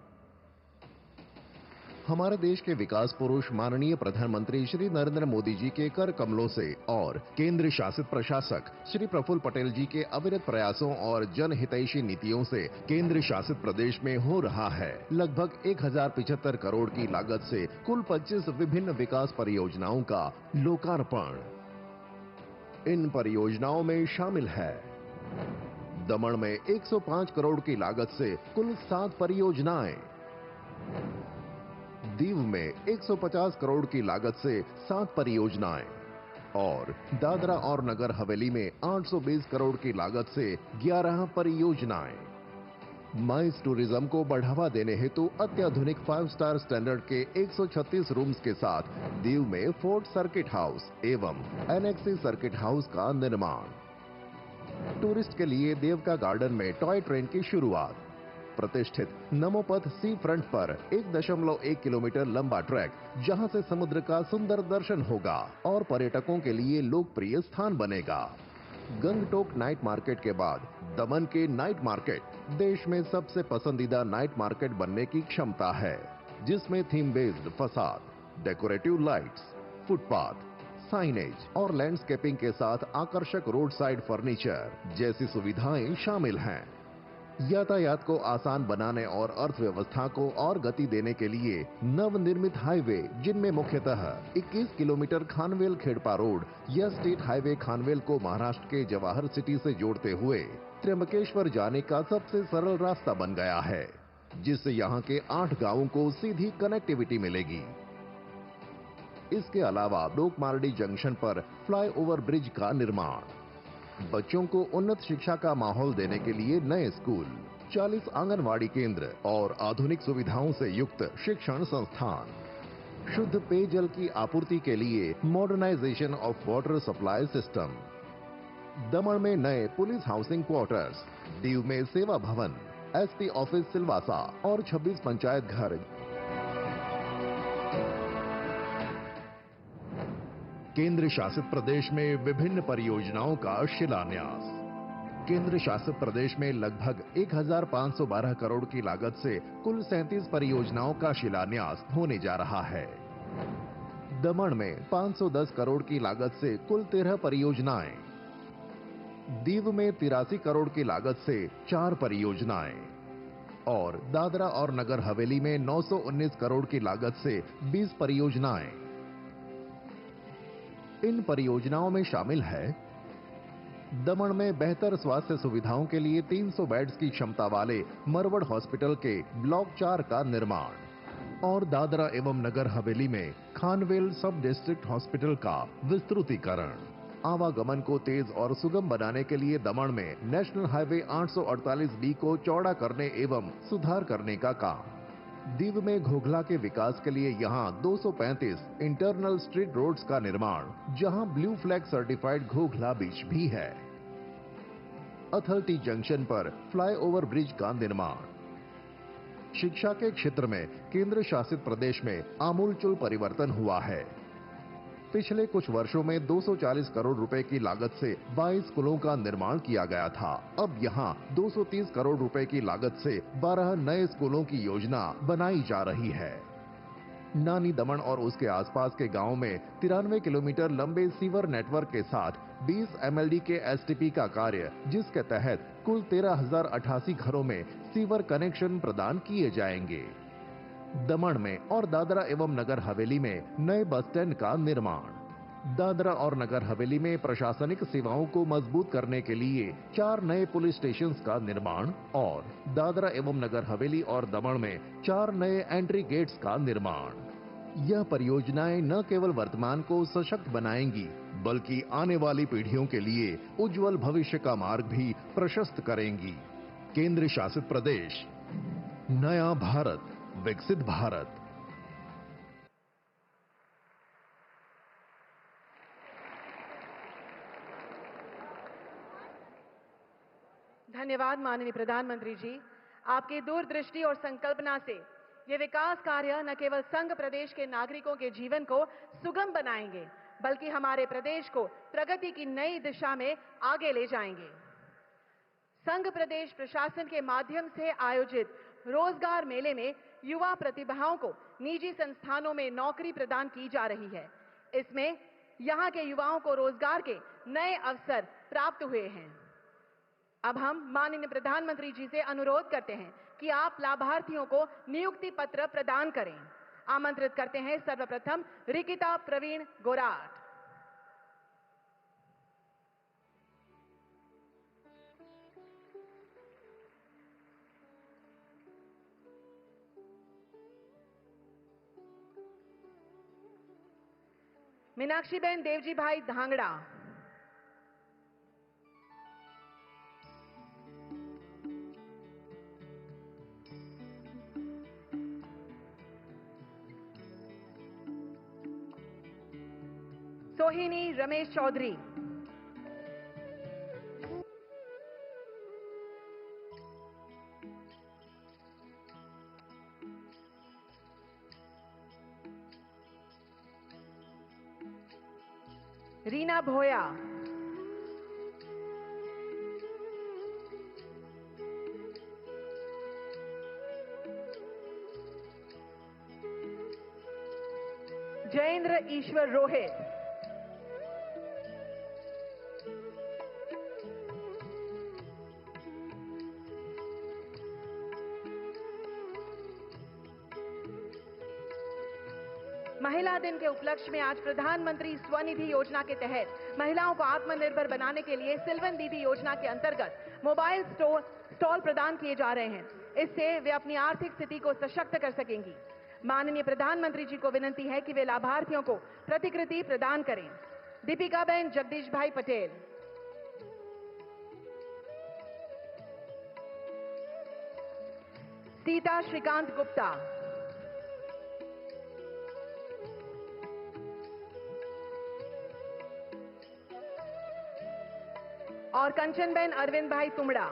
हमारे देश के विकास पुरुष माननीय प्रधानमंत्री श्री नरेंद्र मोदी जी के कर कमलों से और केंद्र शासित प्रशासक श्री प्रफुल्ल पटेल जी के अविरत प्रयासों और जनहितैषी नीतियों से केंद्र शासित प्रदेश में हो रहा है लगभग 1075 करोड़ की लागत से कुल 25 विभिन्न विकास परियोजनाओं का लोकार्पण। इन परियोजनाओं में शामिल है दमन में 105 करोड़ की लागत से कुल 7 परियोजनाएं, दीव में 150 करोड़ की लागत से 7 परियोजनाएं और दादरा और नगर हवेली में 820 करोड़ की लागत से 11 परियोजनाएं। माइस टूरिज्म को बढ़ावा देने हेतु अत्याधुनिक 5 स्टार स्टैंडर्ड के 136 रूम्स के साथ दीव में फोर्ट सर्किट हाउस एवं एनेक्सी सर्किट हाउस का निर्माण। टूरिस्ट के लिए देवका गार्डन में टॉय ट्रेन की शुरुआत। प्रतिष्ठित नमोपथ सी फ्रंट पर 1.1 किलोमीटर लंबा ट्रैक जहां से समुद्र का सुंदर दर्शन होगा और पर्यटकों के लिए लोकप्रिय स्थान बनेगा। गंगटोक नाइट मार्केट के बाद दमन के नाइट मार्केट देश में सबसे पसंदीदा नाइट मार्केट बनने की क्षमता है, जिसमें थीम बेस्ड फसाद, डेकोरेटिव लाइट्स, फुटपाथ, साइनेज और लैंडस्केपिंग के साथ आकर्षक रोड साइड फर्नीचर जैसी सुविधाएं शामिल हैं। यातायात को आसान बनाने और अर्थव्यवस्था को और गति देने के लिए नवनिर्मित हाईवे, जिनमें मुख्यतः 21 किलोमीटर खानवेल खेड़पा रोड या स्टेट हाईवे खानवेल को महाराष्ट्र के जवाहर सिटी से जोड़ते हुए त्र्यंबकेश्वर जाने का सबसे सरल रास्ता बन गया है, जिससे यहां के 8 गांवों को सीधी कनेक्टिविटी मिलेगी। इसके अलावा लोकमार्डी जंक्शन पर फ्लाईओवर ब्रिज का निर्माण, बच्चों को उन्नत शिक्षा का माहौल देने के लिए नए स्कूल, 40 आंगनवाड़ी केंद्र और आधुनिक सुविधाओं से युक्त शिक्षण संस्थान, शुद्ध पेयजल की आपूर्ति के लिए modernisation of water supply system, Daman में नए पुलिस हाउसिंग क्वार्टर्स, दीव में सेवा भवन, एसपी ऑफिस सिलवासा और 26 पंचायत घर। केंद्र शासित प्रदेश में विभिन्न परियोजनाओं का शिलान्यास। केंद्र शासित प्रदेश में लगभग 1512 करोड़ की लागत से कुल 37 परियोजनाओं का शिलान्यास होने जा रहा है। दमन में 510 करोड़ की लागत से कुल 13 परियोजनाएं, दीव में 83 करोड़ की लागत से 4 परियोजनाएं और दादरा और नगर हवेली में 919 करोड़ की लागत से 20 परियोजनाएं। इन परियोजनाओं में शामिल है दमन में बेहतर स्वास्थ्य सुविधाओं के लिए 300 बेड्स की क्षमता वाले मरवड़ हॉस्पिटल के ब्लॉक 4 का निर्माण और दादरा एवं नगर हवेली में खानवेल सब डिस्ट्रिक्ट हॉस्पिटल का विस्तृतीकरण। आवागमन को तेज और सुगम बनाने के लिए दमन में नेशनल हाईवे 848B को चौड़ा करने एवं सुधार करने का काम। दीव में घोघला के विकास के लिए यहां 235 इंटरनल स्ट्रीट रोड्स का निर्माण, जहां ब्लू फ्लैग सर्टिफाइड घोघला बीच भी है। अथलटी जंक्शन पर फ्लाईओवर ब्रिज का निर्माण। शिक्षा के क्षेत्र में केंद्र शासित प्रदेश में आमूलचूल परिवर्तन हुआ है। पिछले कुछ वर्षों में 240 करोड़ रुपए की लागत से 22 स्कूलों का निर्माण किया गया था। अब यहां 230 करोड़ रुपए की लागत से 12 नए स्कूलों की योजना बनाई जा रही है। नानी दमन और उसके आसपास के गांवों में 93 किलोमीटर लंबे सीवर नेटवर्क के साथ 20 MLD के STP का कार्य, जिसके तहत कुल 13,088 घरों में सीवर कनेक्शन प्रदान किए जाएंगे। दमन में और दादरा एवं नगर हवेली में नए बस स्टैंड का निर्माण। दादरा और नगर हवेली में प्रशासनिक सेवाओं को मजबूत करने के लिए 4 नए पुलिस स्टेशंस का निर्माण और दादरा एवं नगर हवेली और दमन में 4 नए एंट्री गेट्स का निर्माण। यह परियोजनाएं न केवल वर्तमान को सशक्त बनाएंगी, बल्कि आने वाली पीढ़ियों के लिए उज्जवल भविष्य का मार्ग भी प्रशस्त करेंगी। केंद्र शासित प्रदेश, नया भारत, विकसित भारत। धन्यवाद माननीय प्रधानमंत्री जी। आपकी दूरदृष्टि और संकल्पना से ये विकास कार्य न केवल संघ प्रदेश के नागरिकों के जीवन को सुगम बनाएंगे, बल्कि हमारे प्रदेश को प्रगति की नई दिशा में आगे ले जाएंगे। संघ प्रदेश प्रशासन के माध्यम से आयोजित रोजगार मेले में युवा प्रतिभाओं को निजी संस्थानों में नौकरी प्रदान की जा रही है। इसमें यहां के युवाओं को रोजगार के नए अवसर प्राप्त हुए हैं। अब हम माननीय प्रधानमंत्री जी से अनुरोध करते हैं कि आप लाभार्थियों को नियुक्ति पत्र प्रदान करें। आमंत्रित करते हैं सर्वप्रथम रिकिता प्रवीण गोराट। मीनाक्षीबेन देवजी भाई धांगड़ा, सोहिनी रमेश चौधरी, रीना भोया, जयेंद्र ईश्वर रोहित, महिला दिन के उपलक्ष्य में आज प्रधानमंत्री स्वनिधि योजना के तहत महिलाओं को आत्मनिर्भर बनाने के लिए सिल्वन दीदी योजना के अंतर्गत मोबाइल स्टॉल प्रदान किए जा रहे हैं। इससे वे अपनी आर्थिक स्थिति को सशक्त कर सकेंगी। माननीय प्रधानमंत्री जी को विनती है कि वे लाभार्थियों को प्रतिकृति प्रदान करें। दीपिका बेन जगदीश भाई पटेल, सीता श्रीकांत गुप्ता, और कंचनबेन अरविंद भाई तुमड़ा।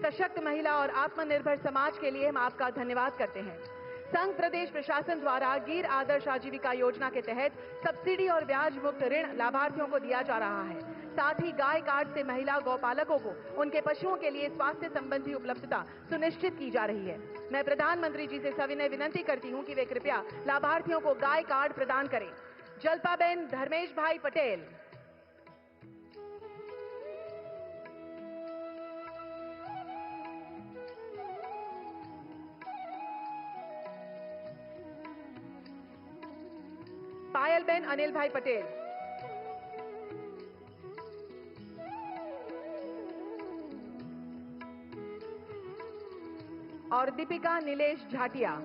सशक्त महिला और आत्मनिर्भर समाज के लिए हम आपका धन्यवाद करते हैं। संघ प्रदेश प्रशासन द्वारा गिर आदर्श आजीविका योजना के तहत सब्सिडी और ब्याज मुक्त ऋण लाभार्थियों को दिया जा रहा है। साथ ही गाय कार्ड से महिला गौपालकों को उनके पशुओं के लिए स्वास्थ्य संबंधी उपलब्धता सुनिश्चित की जा रही है। मैं प्रधानमंत्री जी से सविनय विनती करती हूं कि वे कृपया लाभार्थियों को गाय कार्ड प्रदान करें। जल्पाबेन धर्मेश भाई पटेल, पायलबेन अनिल भाई पटेल, और दीपिका नीलेश झाटिया।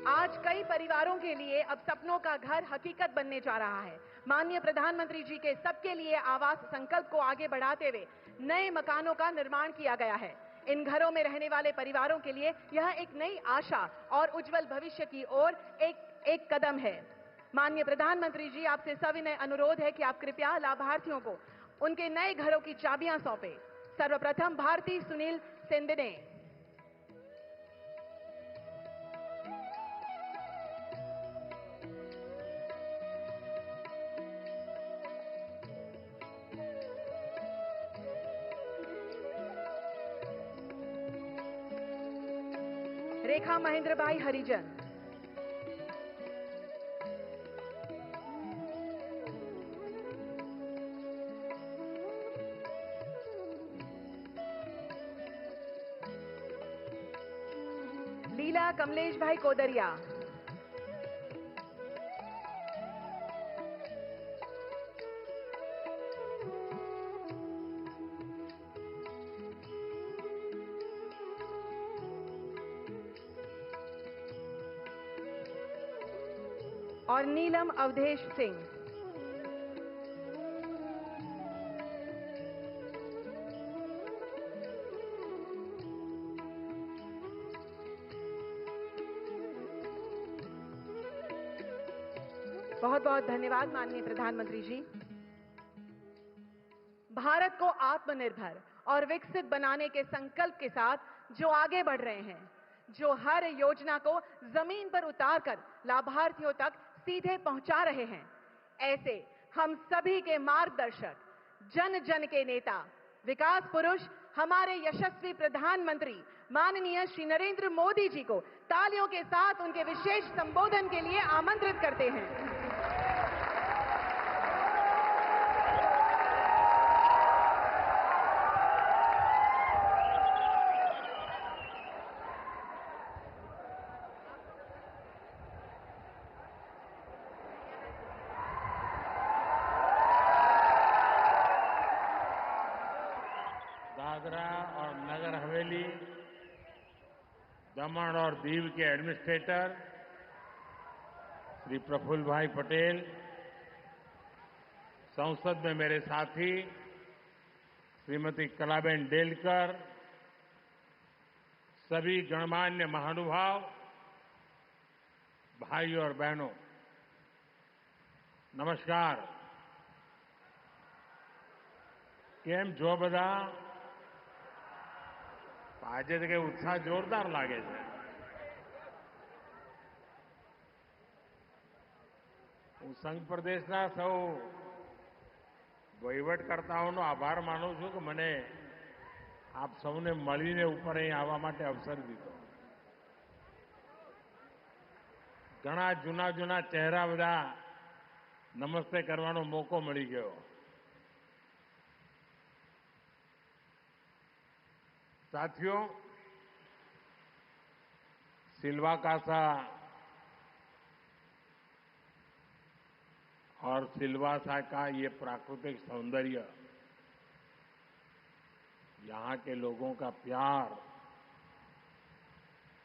आज कई परिवारों के लिए अब सपनों का घर हकीकत बनने जा रहा है। माननीय प्रधानमंत्री जी के सबके लिए आवास संकल्प को आगे बढ़ाते हुए नए मकानों का निर्माण किया गया है। इन घरों में रहने वाले परिवारों के लिए यह एक नई आशा और उज्जवल भविष्य की ओर एक कदम है। माननीय प्रधानमंत्री जी, आपसे सविनय अनुरोध है कि आप कृपया लाभार्थियों को उनके नए घरों की चाबियां सौंपे। सर्वप्रथम भारती सुनील सेंदने। रेखा महेंद्र भाई हरिजन, लीला कमलेश भाई कोदरिया, और नीलम अवधेश सिंह। बहुत बहुत धन्यवाद माननीय प्रधानमंत्री जी। भारत को आत्मनिर्भर और विकसित बनाने के संकल्प के साथ जो आगे बढ़ रहे हैं, जो हर योजना को जमीन पर उतारकर लाभार्थियों तक सीधे पहुंचा रहे हैं, ऐसे हम सभी के मार्गदर्शक, जन जन के नेता, विकास पुरुष हमारे यशस्वी प्रधानमंत्री माननीय श्री नरेंद्र मोदी जी को तालियों के साथ उनके विशेष संबोधन के लिए आमंत्रित करते हैं। हवेली, दमन और दीव के एडमिनिस्ट्रेटर श्री प्रफुल्ल भाई पटेल, संसद में मेरे साथी श्रीमती कलाबेन डेलकर, सभी गणमान्य महानुभाव, भाई और बहनों, नमस्कार। કેમ છો બધા? આજે તો કે ઉત્સાહ જોરદાર લાગે છે. હું સંઘ પ્રદેશના સૌ વહીવટકર્તાઓનો આભાર માનું છું કે મને આપ સૌને મળીને ઉપર અહીં આવવા માટે અવસર દીધો. ઘણા જૂના જૂના ચહેરા બધા નમસ્તે કરવાનો મોકો મળી ગયો. साथियों, सिलवाकासा और सिलवासा का ये प्राकृतिक सौंदर्य, यहाँ के लोगों का प्यार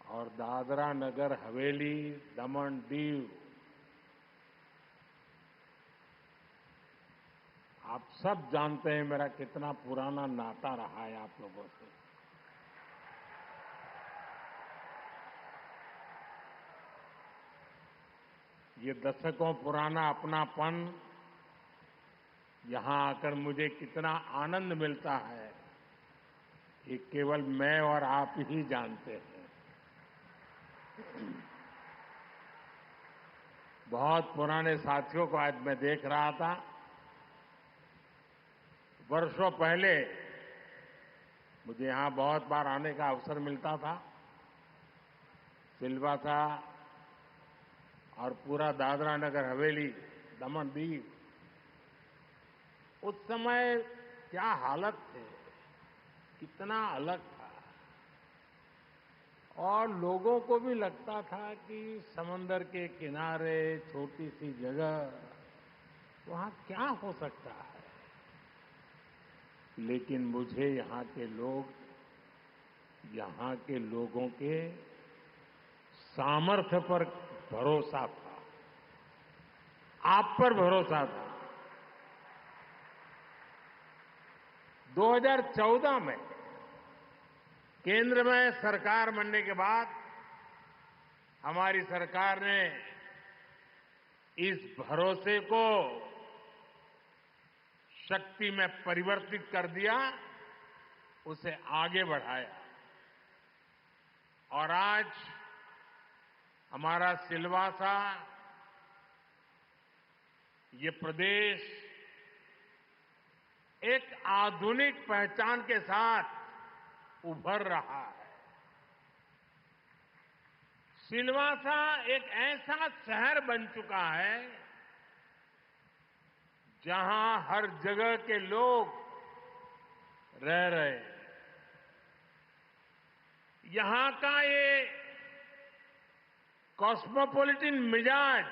और दादरा नगर हवेली, दमन दीव, आप सब जानते हैं मेरा कितना पुराना नाता रहा है आप लोगों से. ये दशकों पुराना अपनापन यहां आकर मुझे कितना आनंद मिलता है, ये केवल मैं और आप ही जानते हैं. बहुत पुराने साथियों को आज मैं देख रहा था. वर्षों पहले मुझे यहां बहुत बार आने का अवसर मिलता था. सिलवासा और पूरा दादरा नगर हवेली, दमन दीव, उस समय क्या हालत थे, कितना अलग था. और लोगों को भी लगता था कि समंदर के किनारे छोटी सी जगह, वहां क्या हो सकता है. लेकिन मुझे यहाँ के लोग, यहाँ के लोगों के सामर्थ्य पर भरोसा था, आप पर भरोसा था. 2014 में केंद्र में सरकार बनने के बाद हमारी सरकार ने इस भरोसे को शक्ति में परिवर्तित कर दिया, उसे आगे बढ़ाया. और आज हमारा सिलवासा, ये प्रदेश एक आधुनिक पहचान के साथ उभर रहा है. सिलवासा एक ऐसा शहर बन चुका है जहां हर जगह के लोग रह रहे हैं. यहां का ये कॉस्मोपॉलिटन मिजाज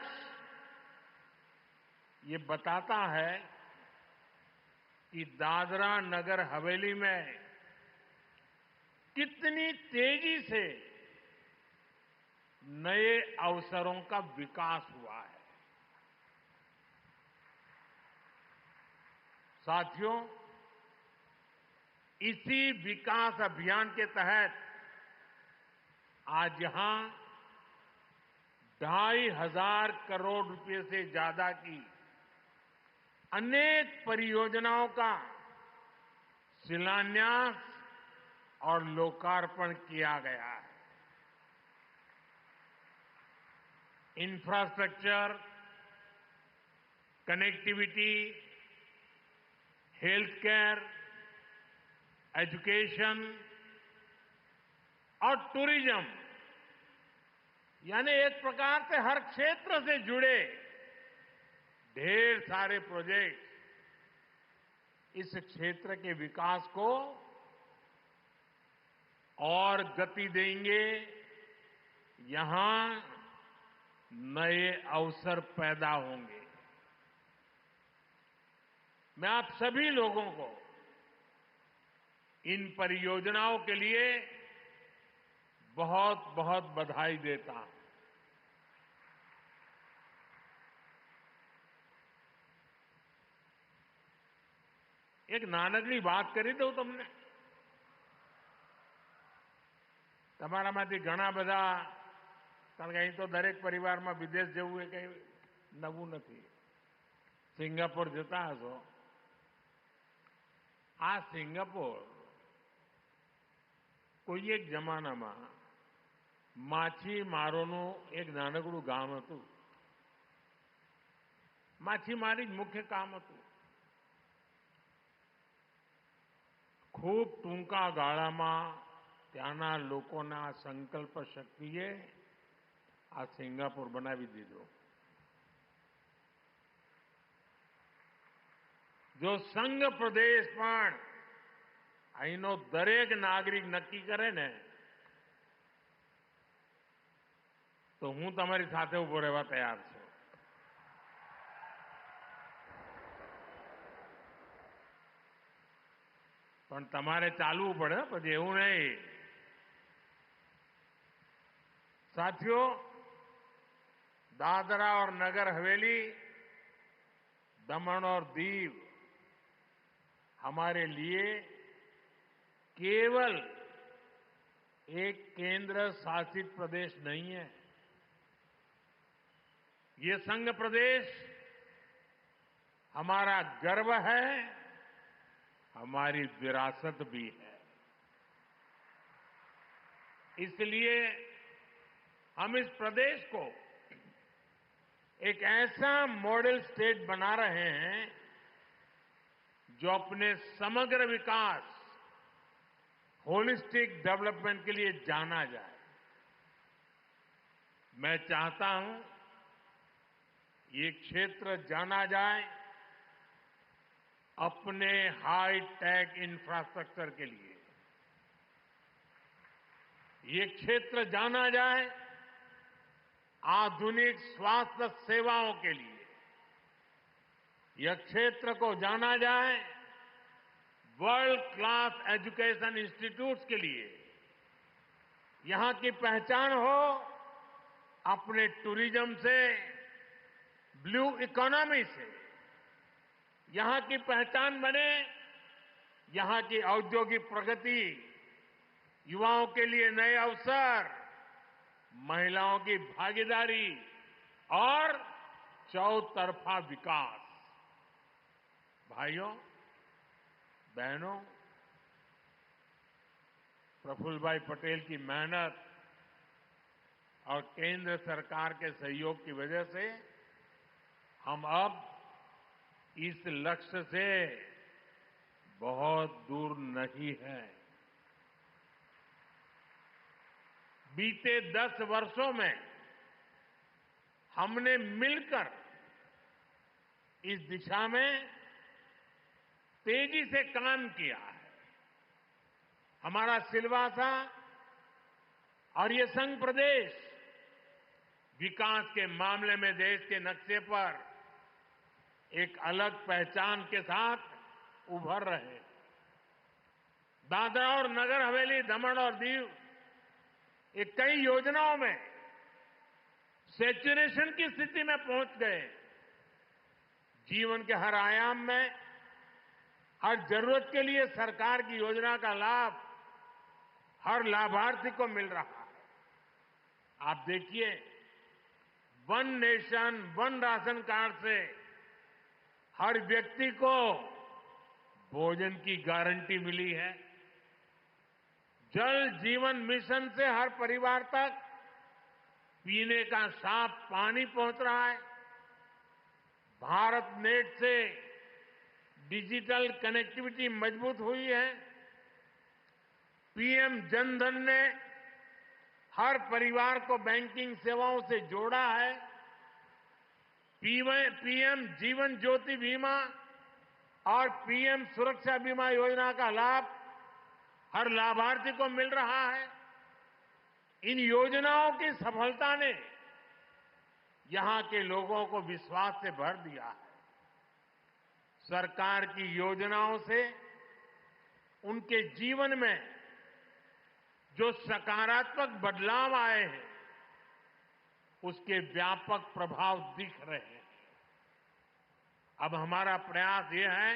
ये बताता है कि दादरा नगर हवेली में कितनी तेजी से नए अवसरों का विकास हुआ है. साथियों, इसी विकास अभियान के तहत आज यहां 2,500 करोड़ रुपए से ज्यादा की अनेक परियोजनाओं का शिलान्यास और लोकार्पण किया गया है. Infrastructure, connectivity, health care, education और टूरिज्म, यानी एक प्रकार से हर क्षेत्र से जुड़े ढेर सारे प्रोजेक्ट इस क्षेत्र के विकास को और गति देंगे. यहां नए अवसर पैदा होंगे. मैं आप सभी लोगों को इन परियोजनाओं के लिए बहुत बहुत बधाई देता हूं। एक नानकड़ी बात કરી દઉં તમને। તમારામાંથી ઘણા બધા, કારણ કે અહીં તો દરેક પરિવારમાં વિદેશ જવું એ કઈ નવું નથી, સિંગાપોર જતા હશો। આ સિંગાપોર કોઈ એક જમાનામાં માછીમારોનું એક નાનકડું ગામ હતું। માછીમારી જ મુખ્ય કામ હતું। ખૂબ ટૂંકા ગાળામાં ત્યાંના લોકોના સંકલ્પ શક્તિએ આ સિંગાપોર બનાવી દીધો। જો સંઘ પ્રદેશ પણ અહીંનો દરેક નાગરિક નક્કી કરે ને તો હું તમારી સાથે ઉભો રહેવા તૈયાર છું। પણ તમારે ચાલવું પડે પછી, એવું નહીં। साथियों, दादरा और नगर हवेली, दमन और दीव हमारे लिए केवल एक केंद्र शासित प्रदेश नहीं है। ये संघ प्रदेश हमारा गर्व है, हमारी विरासत भी है। इसलिए हम इस प्रदेश को एक ऐसा मॉडल स्टेट बना रहे हैं जो अपने समग्र विकास, होलिस्टिक डेवलपमेंट के लिए जाना जाए। मैं चाहता हूं ये क्षेत्र जाना जाए अपने हाई टेक इंफ्रास्ट्रक्चर के लिए, ये क्षेत्र जाना जाए आधुनिक स्वास्थ्य सेवाओं के लिए, यह क्षेत्र को जाना जाए वर्ल्ड क्लास एजुकेशन इंस्टीट्यूट्स के लिए। यहां की पहचान हो अपने टूरिज्म से, ब्लू इकोनॉमी से। यहां की पहचान बने यहां की औद्योगिक प्रगति, युवाओं के लिए नए अवसर, महिलाओं की भागीदारी और चौतरफा विकास। भाइयों बहनों, प्रफुल्ल भाई पटेल की मेहनत और केंद्र सरकार के सहयोग की वजह से हम अब इस लक्ष्य से बहुत दूर नहीं है। बीते 10 वर्षों में हमने मिलकर इस दिशा में तेजी से काम किया है। हमारा सिलवासा और ये संघ प्रदेश विकास के मामले में देश के नक्शे पर एक अलग पहचान के साथ उभर रहे। दादरा और नगर हवेली, दमन और दीव ये कई योजनाओं में सैचुरेशन की स्थिति में पहुंच गए। जीवन के हर आयाम में, हर जरूरत के लिए सरकार की योजना का लाभ हर लाभार्थी को मिल रहा है। आप देखिए, one nation one ration card से हर व्यक्ति को भोजन की गारंटी मिली है। जल जीवन मिशन से हर परिवार तक पीने का साफ पानी पहुंच रहा है। भारत नेट से डिजिटल कनेक्टिविटी मजबूत हुई है। पीएम जनधन ने हर परिवार को बैंकिंग सेवाओं से जोड़ा है। पीएम जीवन ज्योति बीमा और पीएम सुरक्षा बीमा योजना का लाभ हर लाभार्थी को मिल रहा है। इन योजनाओं की सफलता ने यहां के लोगों को विश्वास से भर दिया है। सरकार की योजनाओं से उनके जीवन में जो सकारात्मक बदलाव आए हैं उसके व्यापक प्रभाव दिख रहे हैं। अब हमारा प्रयास ये है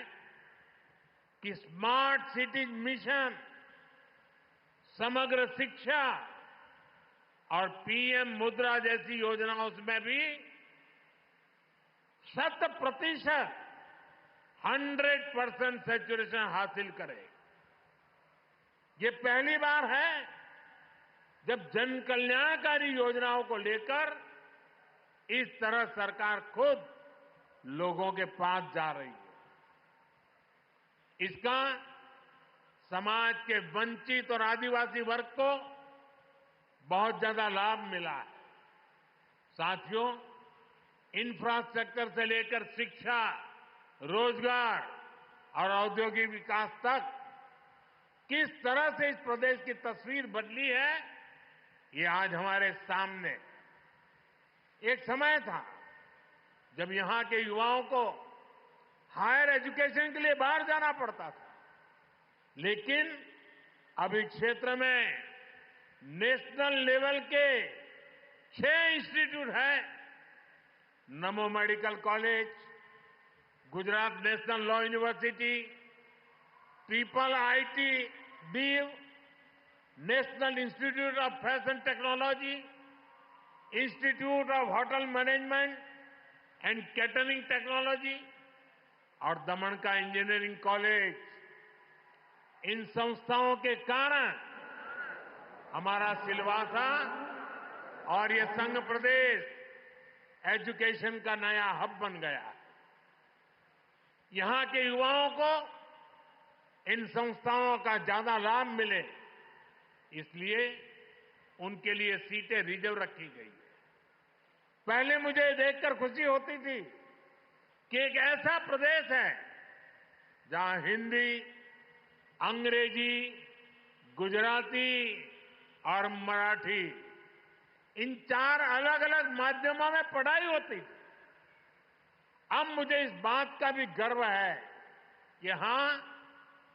कि स्मार्ट सिटीज मिशन, समग्र शिक्षा और पीएम मुद्रा जैसी योजनाओं में भी 100% 100% सैचुरेशन हासिल करें। ये पहली बार है जब जन कल्याणकारी योजनाओं को लेकर इस तरह सरकार खुद लोगों के पास जा रही है। इसका समाज के वंचित और आदिवासी वर्ग को बहुत ज्यादा लाभ मिला है। साथियों, इंफ्रास्ट्रक्चर से लेकर शिक्षा, रोजगार और औद्योगिक विकास तक किस तरह से इस प्रदेश की तस्वीर बदली है, ये आज हमारे सामने। एक समय था जब यहां के युवाओं को हायर एजुकेशन के लिए बाहर जाना पड़ता था, लेकिन अब इस क्षेत्र में नेशनल लेवल के 6 इंस्टीट्यूट हैं। नमो medical college, Gujarat national law university, triple IT Diu, national institute of fashion technology, institute of hotel management and catering technology और दमन का इंजीनियरिंग कॉलेज। इन संस्थाओं के कारण हमारा सिलवासा और ये संघ प्रदेश एजुकेशन का नया हब बन गया है। यहां के युवाओं को इन संस्थाओं का ज्यादा लाभ मिले, इसलिए उनके लिए सीटें रिजर्व रखी गई है। पहले मुझे देखकर खुशी होती थी कि एक ऐसा प्रदेश है जहां हिंदी, अंग्रेजी, गुजराती और मराठी इन 4 अलग अलग माध्यमों में पढ़ाई होती थी। अब मुझे इस बात का भी गर्व है कि यहां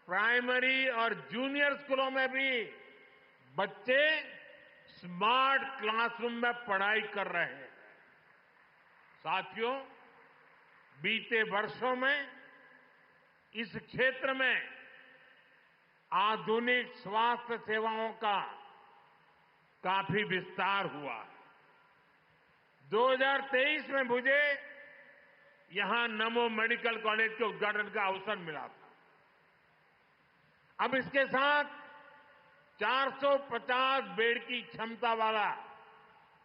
प्राइमरी और जूनियर स्कूलों में भी बच्चे स्मार्ट क्लासरूम में पढ़ाई कर रहे हैं। साथियों, बीते वर्षों में इस क्षेत्र में आधुनिक स्वास्थ्य सेवाओं का काफी विस्तार हुआ है। 2023 में मुझे यहां नमो मेडिकल कॉलेज के उद्घाटन का अवसर मिला था। अब इसके साथ 450 बेड की क्षमता वाला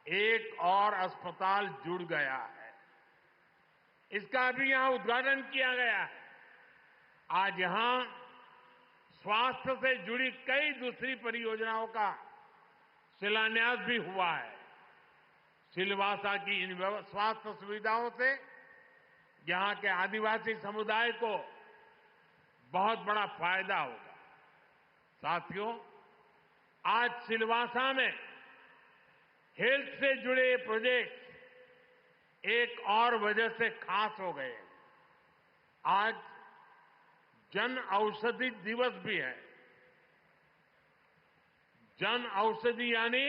एक और अस्पताल जुड़ गया है। इसका भी यहां उद्घाटन किया गया है। आज यहां स्वास्थ्य से जुड़ी कई दूसरी परियोजनाओं का शिलान्यास भी हुआ है। सिलवासा की इन स्वास्थ्य सुविधाओं से यहां के आदिवासी समुदाय को बहुत बड़ा फायदा होगा। साथियों, आज सिलवासा में हेल्थ से जुड़े प्रोजेक्ट एक और वजह से खास हो गए। आज जन औषधि दिवस भी है। जन औषधि यानी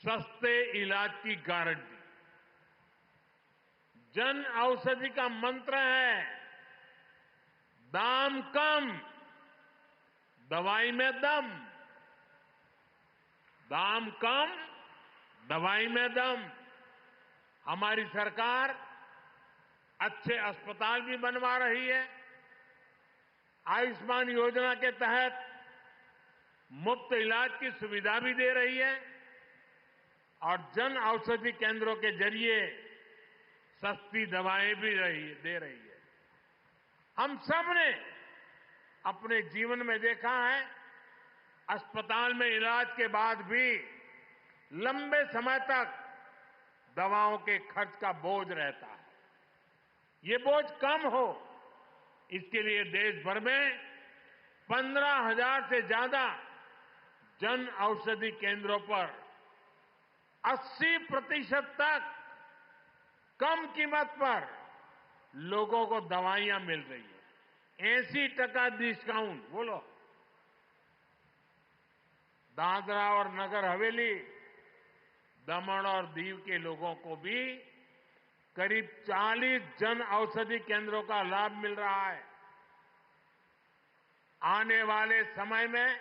सस्ते इलाज की गारंटी। जन औषधि का मंत्र है दाम कम, दवाई में दम। दाम कम, दवाई में दम। हमारी सरकार अच्छे अस्पताल भी बनवा रही है। आयुष्मान योजना के तहत मुफ्त इलाज की सुविधा भी दे रही है और जन औषधि केंद्रों के जरिए सस्ती दवाएं भी दे रही है। हम सब ने अपने जीवन में देखा है, अस्पताल में इलाज के बाद भी लंबे समय तक दवाओं के खर्च का बोझ रहता है। ये बोझ कम हो, इसके लिए देश भर में 15,000 से ज्यादा जन औषधि केंद्रों पर 80% तक कम कीमत पर लोगों को दवाइयां मिल रही है। 80% डिस्काउंट। बोलो, दादरा और नगर हवेली, दमन और दीव के लोगों को भी करीब 40 जन औषधि केंद्रों का लाभ मिल रहा है। आने वाले समय में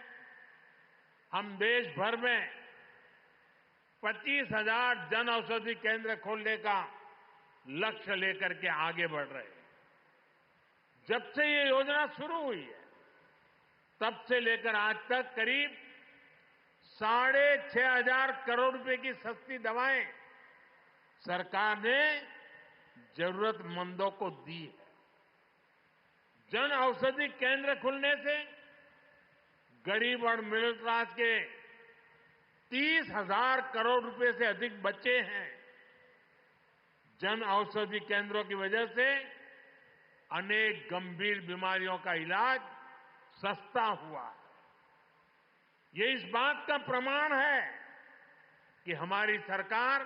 हम देश भर में 25,000 जन औषधि केंद्र खोलने का लक्ष्य लेकर के आगे बढ़ रहे हैं। जब से ये योजना शुरू हुई है, तब से लेकर आज तक करीब 6,500 करोड़ रुपए की सस्ती दवाएं सरकार ने जरूरतमंदों को दी है। जन औषधि केंद्र खुलने से गरीब और मिडिल क्लास के 30,000 करोड़ रुपए से अधिक बचे हैं। जन औषधि केंद्रों की वजह से अनेक गंभीर बीमारियों का इलाज सस्ता हुआ है। ये इस बात का प्रमाण है कि हमारी सरकार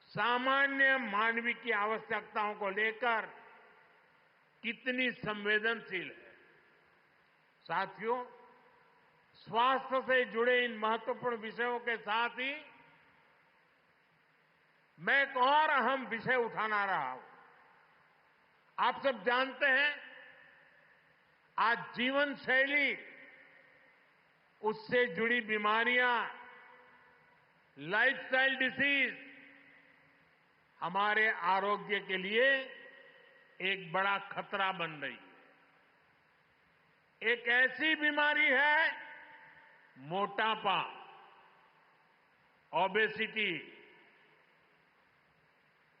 सामान्य मानवीय की आवश्यकताओं को लेकर कितनी संवेदनशील है। साथियों, स्वास्थ्य से जुड़े इन महत्वपूर्ण विषयों के साथ ही मैं एक और अहम विषय उठाना रहा हूं। आप सब जानते हैं, आज जीवन शैली, उससे जुड़ी बीमारियां, लाइफस्टाइल डिसीज हमारे आरोग्य के लिए एक बड़ा खतरा बन रही है। एक ऐसी बीमारी है मोटापा, ओबेसिटी।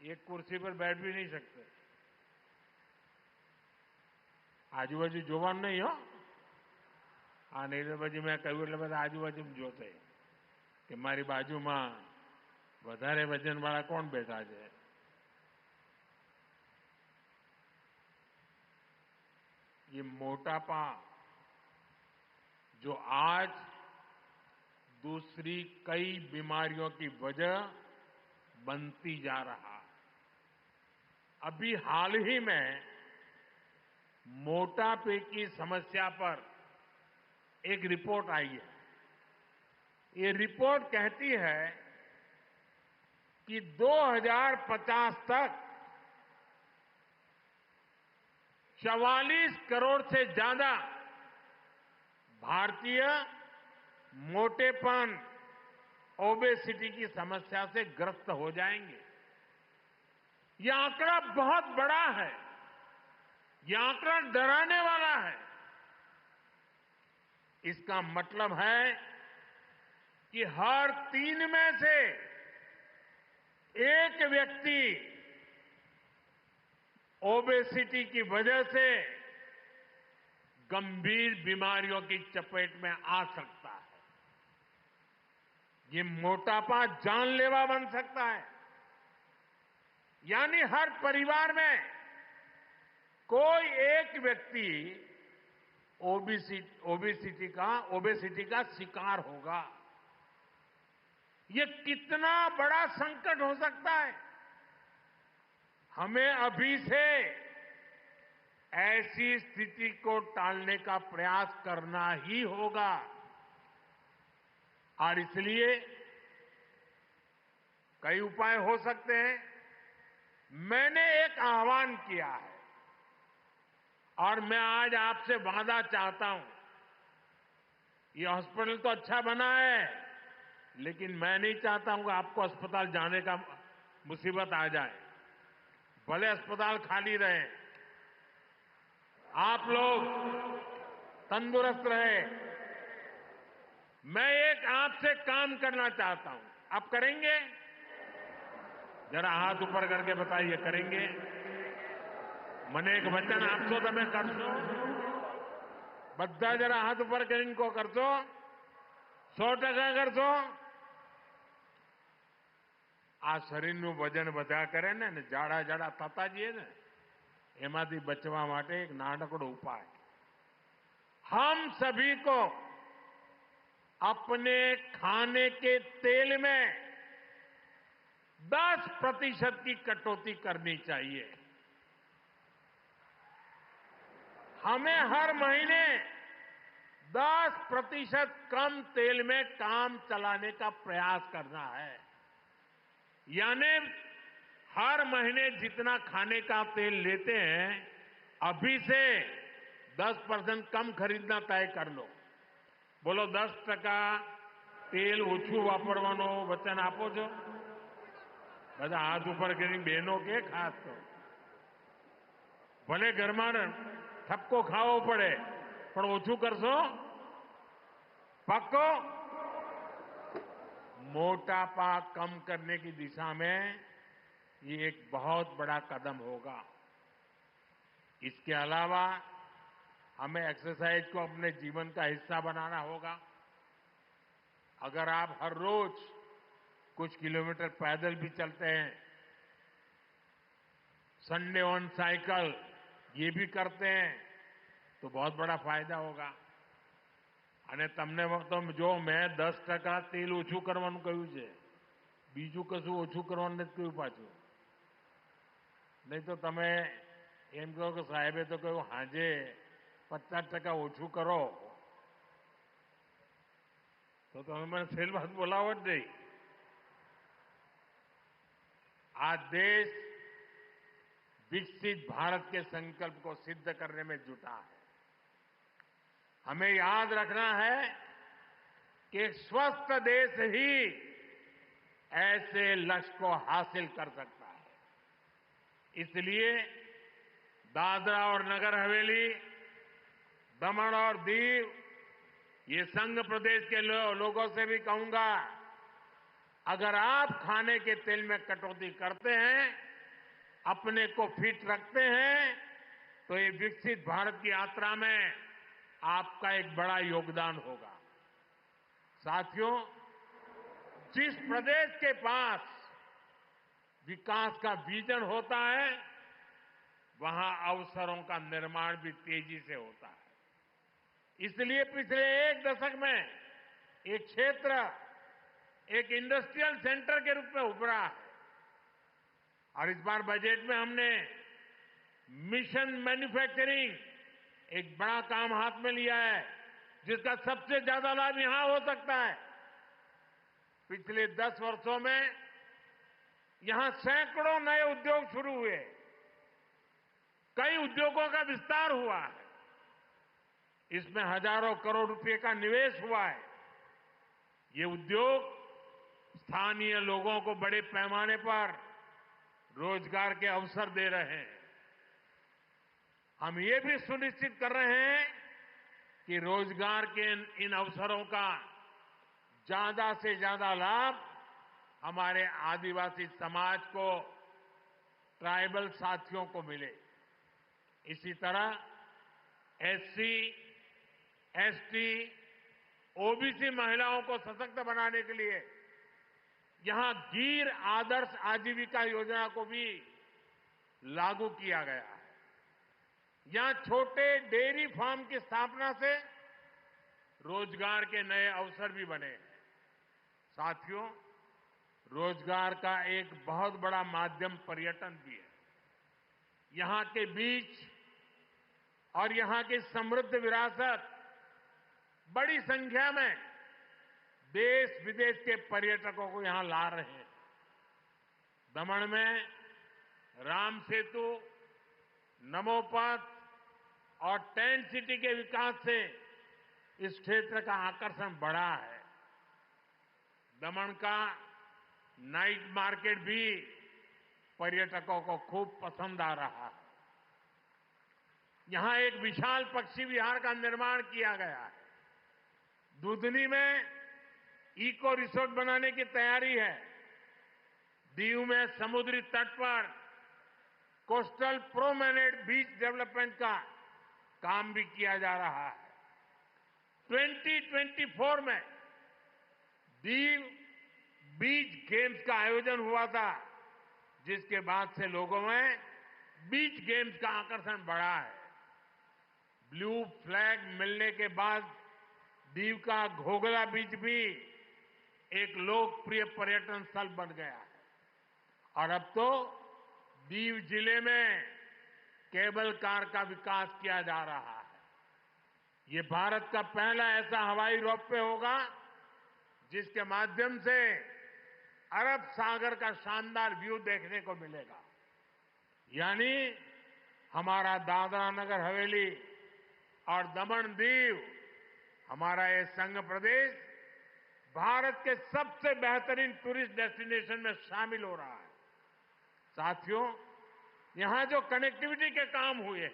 एक कुर्सी पर बैठ भी नहीं सकते। આજુબાજુ જોવાનું નહીં હો। આ નહીં તો પછી મેં કહ્યું એટલે બધા આજુબાજુ જોશે કે મારી બાજુમાં વધારે વજનવાળા કોણ બેઠા છે। ये मोटापा जो आज दूसरी कई बीमारियों की वजह बनती जा रहा है। अभी हाल ही में मोटापे की समस्या पर एक रिपोर्ट आई है। ये रिपोर्ट कहती है कि 2050 तक 44 करोड़ से ज्यादा भारतीय मोटेपन, ओबेसिटी की समस्या से ग्रस्त हो जाएंगे। यह आंकड़ा बहुत बड़ा है। यह आंकड़ा डराने वाला है। इसका मतलब है कि हर 3 में से एक व्यक्ति ओबेसिटी की वजह से गंभीर बीमारियों की चपेट में आ सकता है। ये मोटापा जानलेवा बन सकता है। यानी हर परिवार में कोई एक व्यक्ति ओबेसिटी का शिकार होगा। ये कितना बड़ा संकट हो सकता है। हमें अभी से ऐसी स्थिति को टालने का प्रयास करना ही होगा। और इसलिए कई उपाय हो सकते हैं। मैंने एक आह्वान किया है और मैं आज आपसे वादा चाहता हूं। ये हॉस्पिटल तो अच्छा बना है, लेकिन मैं नहीं चाहता हूं कि आपको अस्पताल जाने का मुसीबत आ जाए। भले अस्पताल खाली रहे, आप लोग तंदुरुस्त रहे। मैं एक आपसे काम करना चाहता हूं। आप करेंगे? जरा हाथ ऊपर करके बताइए, करेंगे? મને એક વચન આપશો તમે કરશો? બધા જરા હાથ ઉપર કરીને કો કરશો? 100% કરશો? આ શરીરનું વજન વધા કરે ને જાડા જાડા થતા જઈએ ને, એમાંથી બચવા માટે એક નાનકડો ઉપાય। हम सभी को अपने खाने के तेल में 10% की कटौती करनी चाहिए। हमें हर महीने 10% कम तेल में काम चलाने का प्रयास करना है। यानी हर महीने जितना खाने का तेल लेते हैं, अभी से 10% कम खरीदना तय कर लो। बोलो 10% તેલ ઓછું વાપરવાનો વચન આપો છો? બધા હાથ ઉપર કરીને બહેનો કે ખાસ તો ભલે ઘરમાં ઠપકો ખાવો પડે પણ ઓછું કરશો? पक्को? मोटापा कम करने की दिशा में ये एक बहुत बड़ा कदम होगा। इसके अलावा हमें एक्सरसाइज को अपने जीवन का हिस्सा बनाना होगा। अगर आप हर रोज कुछ किलोमीटर पैदल भी चलते हैं, संडे ऑन साइकिल ये भी करते हैं, तो बहुत बड़ा फायदा होगा। અને તમને તો જો મેં 10% તેલ ઓછું કરવાનું કહ્યું છે, બીજું કશું ઓછું કરવાનું નથી કહ્યું પાછું। નહીં તો તમે એમ કહો કે સાહેબે તો કહ્યું હાજે 50% ઓછું કરો, તો તમે મને સેલવાસ બોલાવો જ નહીં। આ देश विकसित भारत के संकल्प को सिद्ध करने में जुटा है। हमें याद रखना है कि एक स्वस्थ देश ही ऐसे लक्ष्य को हासिल कर सकता है। इसलिए दादरा और नगर हवेली, दमन और दीव, ये संघ प्रदेश के लोगों से भी कहूंगा, अगर आप खाने के तेल में कटौती करते हैं, अपने को फिट रखते हैं, तो ये विकसित भारत की यात्रा में आपका एक बड़ा योगदान होगा। साथियों, जिस प्रदेश के पास विकास का विजन होता है, वहां अवसरों का निर्माण भी तेजी से होता है। इसलिए पिछले एक दशक में एक क्षेत्र एक इंडस्ट्रियल सेंटर के रूप में उभरा है, और इस बार बजट में हमने मिशन मैन्युफैक्चरिंग एक बड़ा काम हाथ में लिया है, जिसका सबसे ज्यादा लाभ यहां हो सकता है। पिछले 10 वर्षों में यहां सैकड़ों नए उद्योग शुरू हुए, कई उद्योगों का विस्तार हुआ है, इसमें हजारों करोड़ रुपए का निवेश हुआ है। ये उद्योग स्थानीय लोगों को बड़े पैमाने पर रोजगार के अवसर दे रहे हैं। हम ये भी सुनिश्चित कर रहे हैं कि रोजगार के इन अवसरों का ज्यादा से ज्यादा लाभ हमारे आदिवासी समाज को, ट्राइबल साथियों को मिले। इसी तरह एससी, एसटी, ओबीसी महिलाओं को सशक्त बनाने के लिए यहां गिर आदर्श आजीविका योजना को भी लागू किया गया है। यहां छोटे डेयरी फार्म की स्थापना से रोजगार के नए अवसर भी बने हैं। साथियों, रोजगार का एक बहुत बड़ा माध्यम पर्यटन भी है। यहां के बीच और यहां की समृद्ध विरासत बड़ी संख्या में देश विदेश के पर्यटकों को यहां ला रहे हैं। दमन में राम सेतु, नमोपथ और टेंट सिटी के विकास से इस क्षेत्र का आकर्षण बढ़ा है। दमन का नाइट मार्केट भी पर्यटकों को खूब पसंद आ रहा है। यहां एक विशाल पक्षी विहार का निर्माण किया गया है। दुधनी में इको रिसोर्ट बनाने की तैयारी है। दीव में समुद्री तट पर कोस्टल प्रोमेनेड बीच डेवलपमेंट का काम भी किया जा रहा है। 2024 में दीव बीच गेम्स का आयोजन हुआ था, जिसके बाद से लोगों में बीच गेम्स का आकर्षण बढ़ा है। ब्लू फ्लैग मिलने के बाद दीव का घोघला बीच भी एक लोकप्रिय पर्यटन स्थल बन गया है। और अब तो दीव जिले में केबल कार का विकास किया जा रहा है। ये भारत का पहला ऐसा हवाई रोपवे होगा जिसके माध्यम से अरब सागर का शानदार व्यू देखने को मिलेगा। यानी हमारा दादरा नगर हवेली और दमन दीव, हमारा ये संघ प्रदेश भारत के सबसे बेहतरीन टूरिस्ट डेस्टिनेशन में शामिल हो रहा है। साथियों, यहां जो कनेक्टिविटी के काम हुए हैं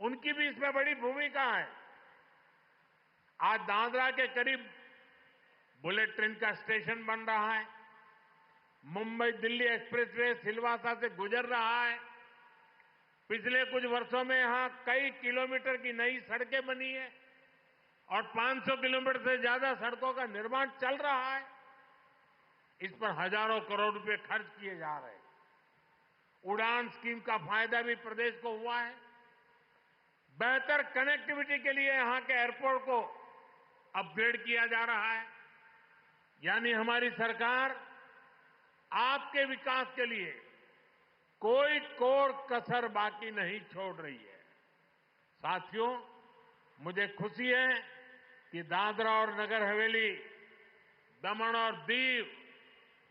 उनकी भी इसमें बड़ी भूमिका है। आज दादरा के करीब बुलेट ट्रेन का स्टेशन बन रहा है। मुंबई दिल्ली एक्सप्रेसवे सिलवासा से गुजर रहा है। पिछले कुछ वर्षों में यहां कई किलोमीटर की नई सड़कें बनी है और 500 किलोमीटर से ज्यादा सड़कों का निर्माण चल रहा है। इस पर हजारों करोड़ रुपए खर्च किए जा रहे हैं। उड़ान स्कीम का फायदा भी प्रदेश को हुआ है। बेहतर कनेक्टिविटी के लिए यहां के एयरपोर्ट को अपग्रेड किया जा रहा है। यानी हमारी सरकार आपके विकास के लिए कोई कोर कसर बाकी नहीं छोड़ रही है। साथियों, मुझे खुशी है कि दादरा और नगर हवेली, दमन और दीव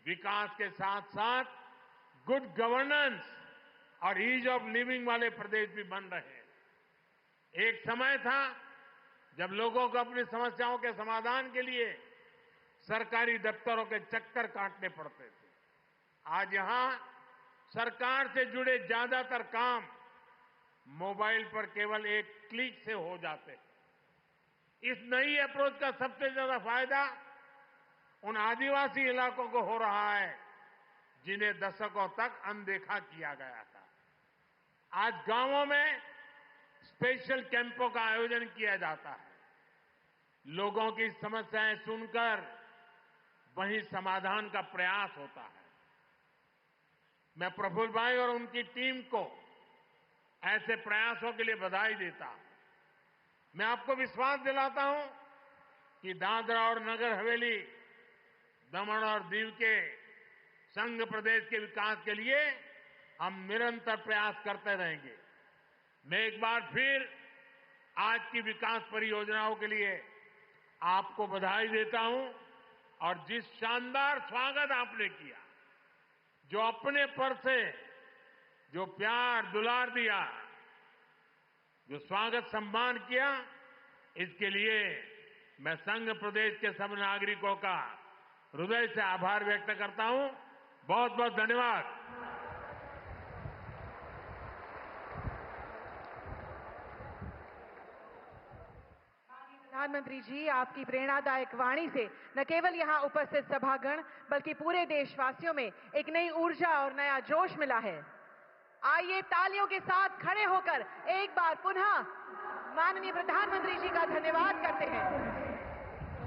विकास के साथ साथ गुड गवर्नेंस और ईज ऑफ लिविंग वाले प्रदेश भी बन रहे हैं। एक समय था जब लोगों को अपनी समस्याओं के समाधान के लिए सरकारी दफ्तरों के चक्कर काटने पड़ते थे। आज यहां सरकार से जुड़े ज्यादातर काम मोबाइल पर केवल एक क्लिक से हो जाते हैं। इस नई अप्रोच का सबसे ज्यादा फायदा उन आदिवासी इलाकों को हो रहा है जिन्हें दशकों तक अनदेखा किया गया था। आज गांवों में स्पेशल कैंपों का आयोजन किया जाता है। लोगों की समस्याएं सुनकर वहीं समाधान का प्रयास होता है। मैं प्रफुल्ल भाई और उनकी टीम को ऐसे प्रयासों के लिए बधाई देता हूं। मैं आपको विश्वास दिलाता हूं कि दादरा और नगर हवेली, दमन और दीव के संघ प्रदेश के विकास के लिए हम निरंतर प्रयास करते रहेंगे। मैं एक बार फिर आज की विकास परियोजनाओं के लिए आपको बधाई देता हूं और जिस शानदार स्वागत आपने किया, जो अपने पर से जो प्यार दुलार दिया, जो स्वागत सम्मान किया, इसके लिए मैं संघ प्रदेश के सब नागरिकों का हृदय से आभार व्यक्त करता हूं। बहुत बहुत धन्यवाद। प्रधानमंत्री जी, आपकी प्रेरणादायक वाणी से न केवल यहां उपस्थित सभागण बल्कि पूरे देशवासियों में एक नई ऊर्जा और नया जोश मिला है। आइए तालियों के साथ खड़े होकर एक बार पुनः माननीय प्रधानमंत्री जी का धन्यवाद करते हैं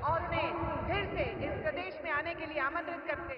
और उन्हें फिर से इस प्रदेश में आने के लिए आमंत्रित करते हैं।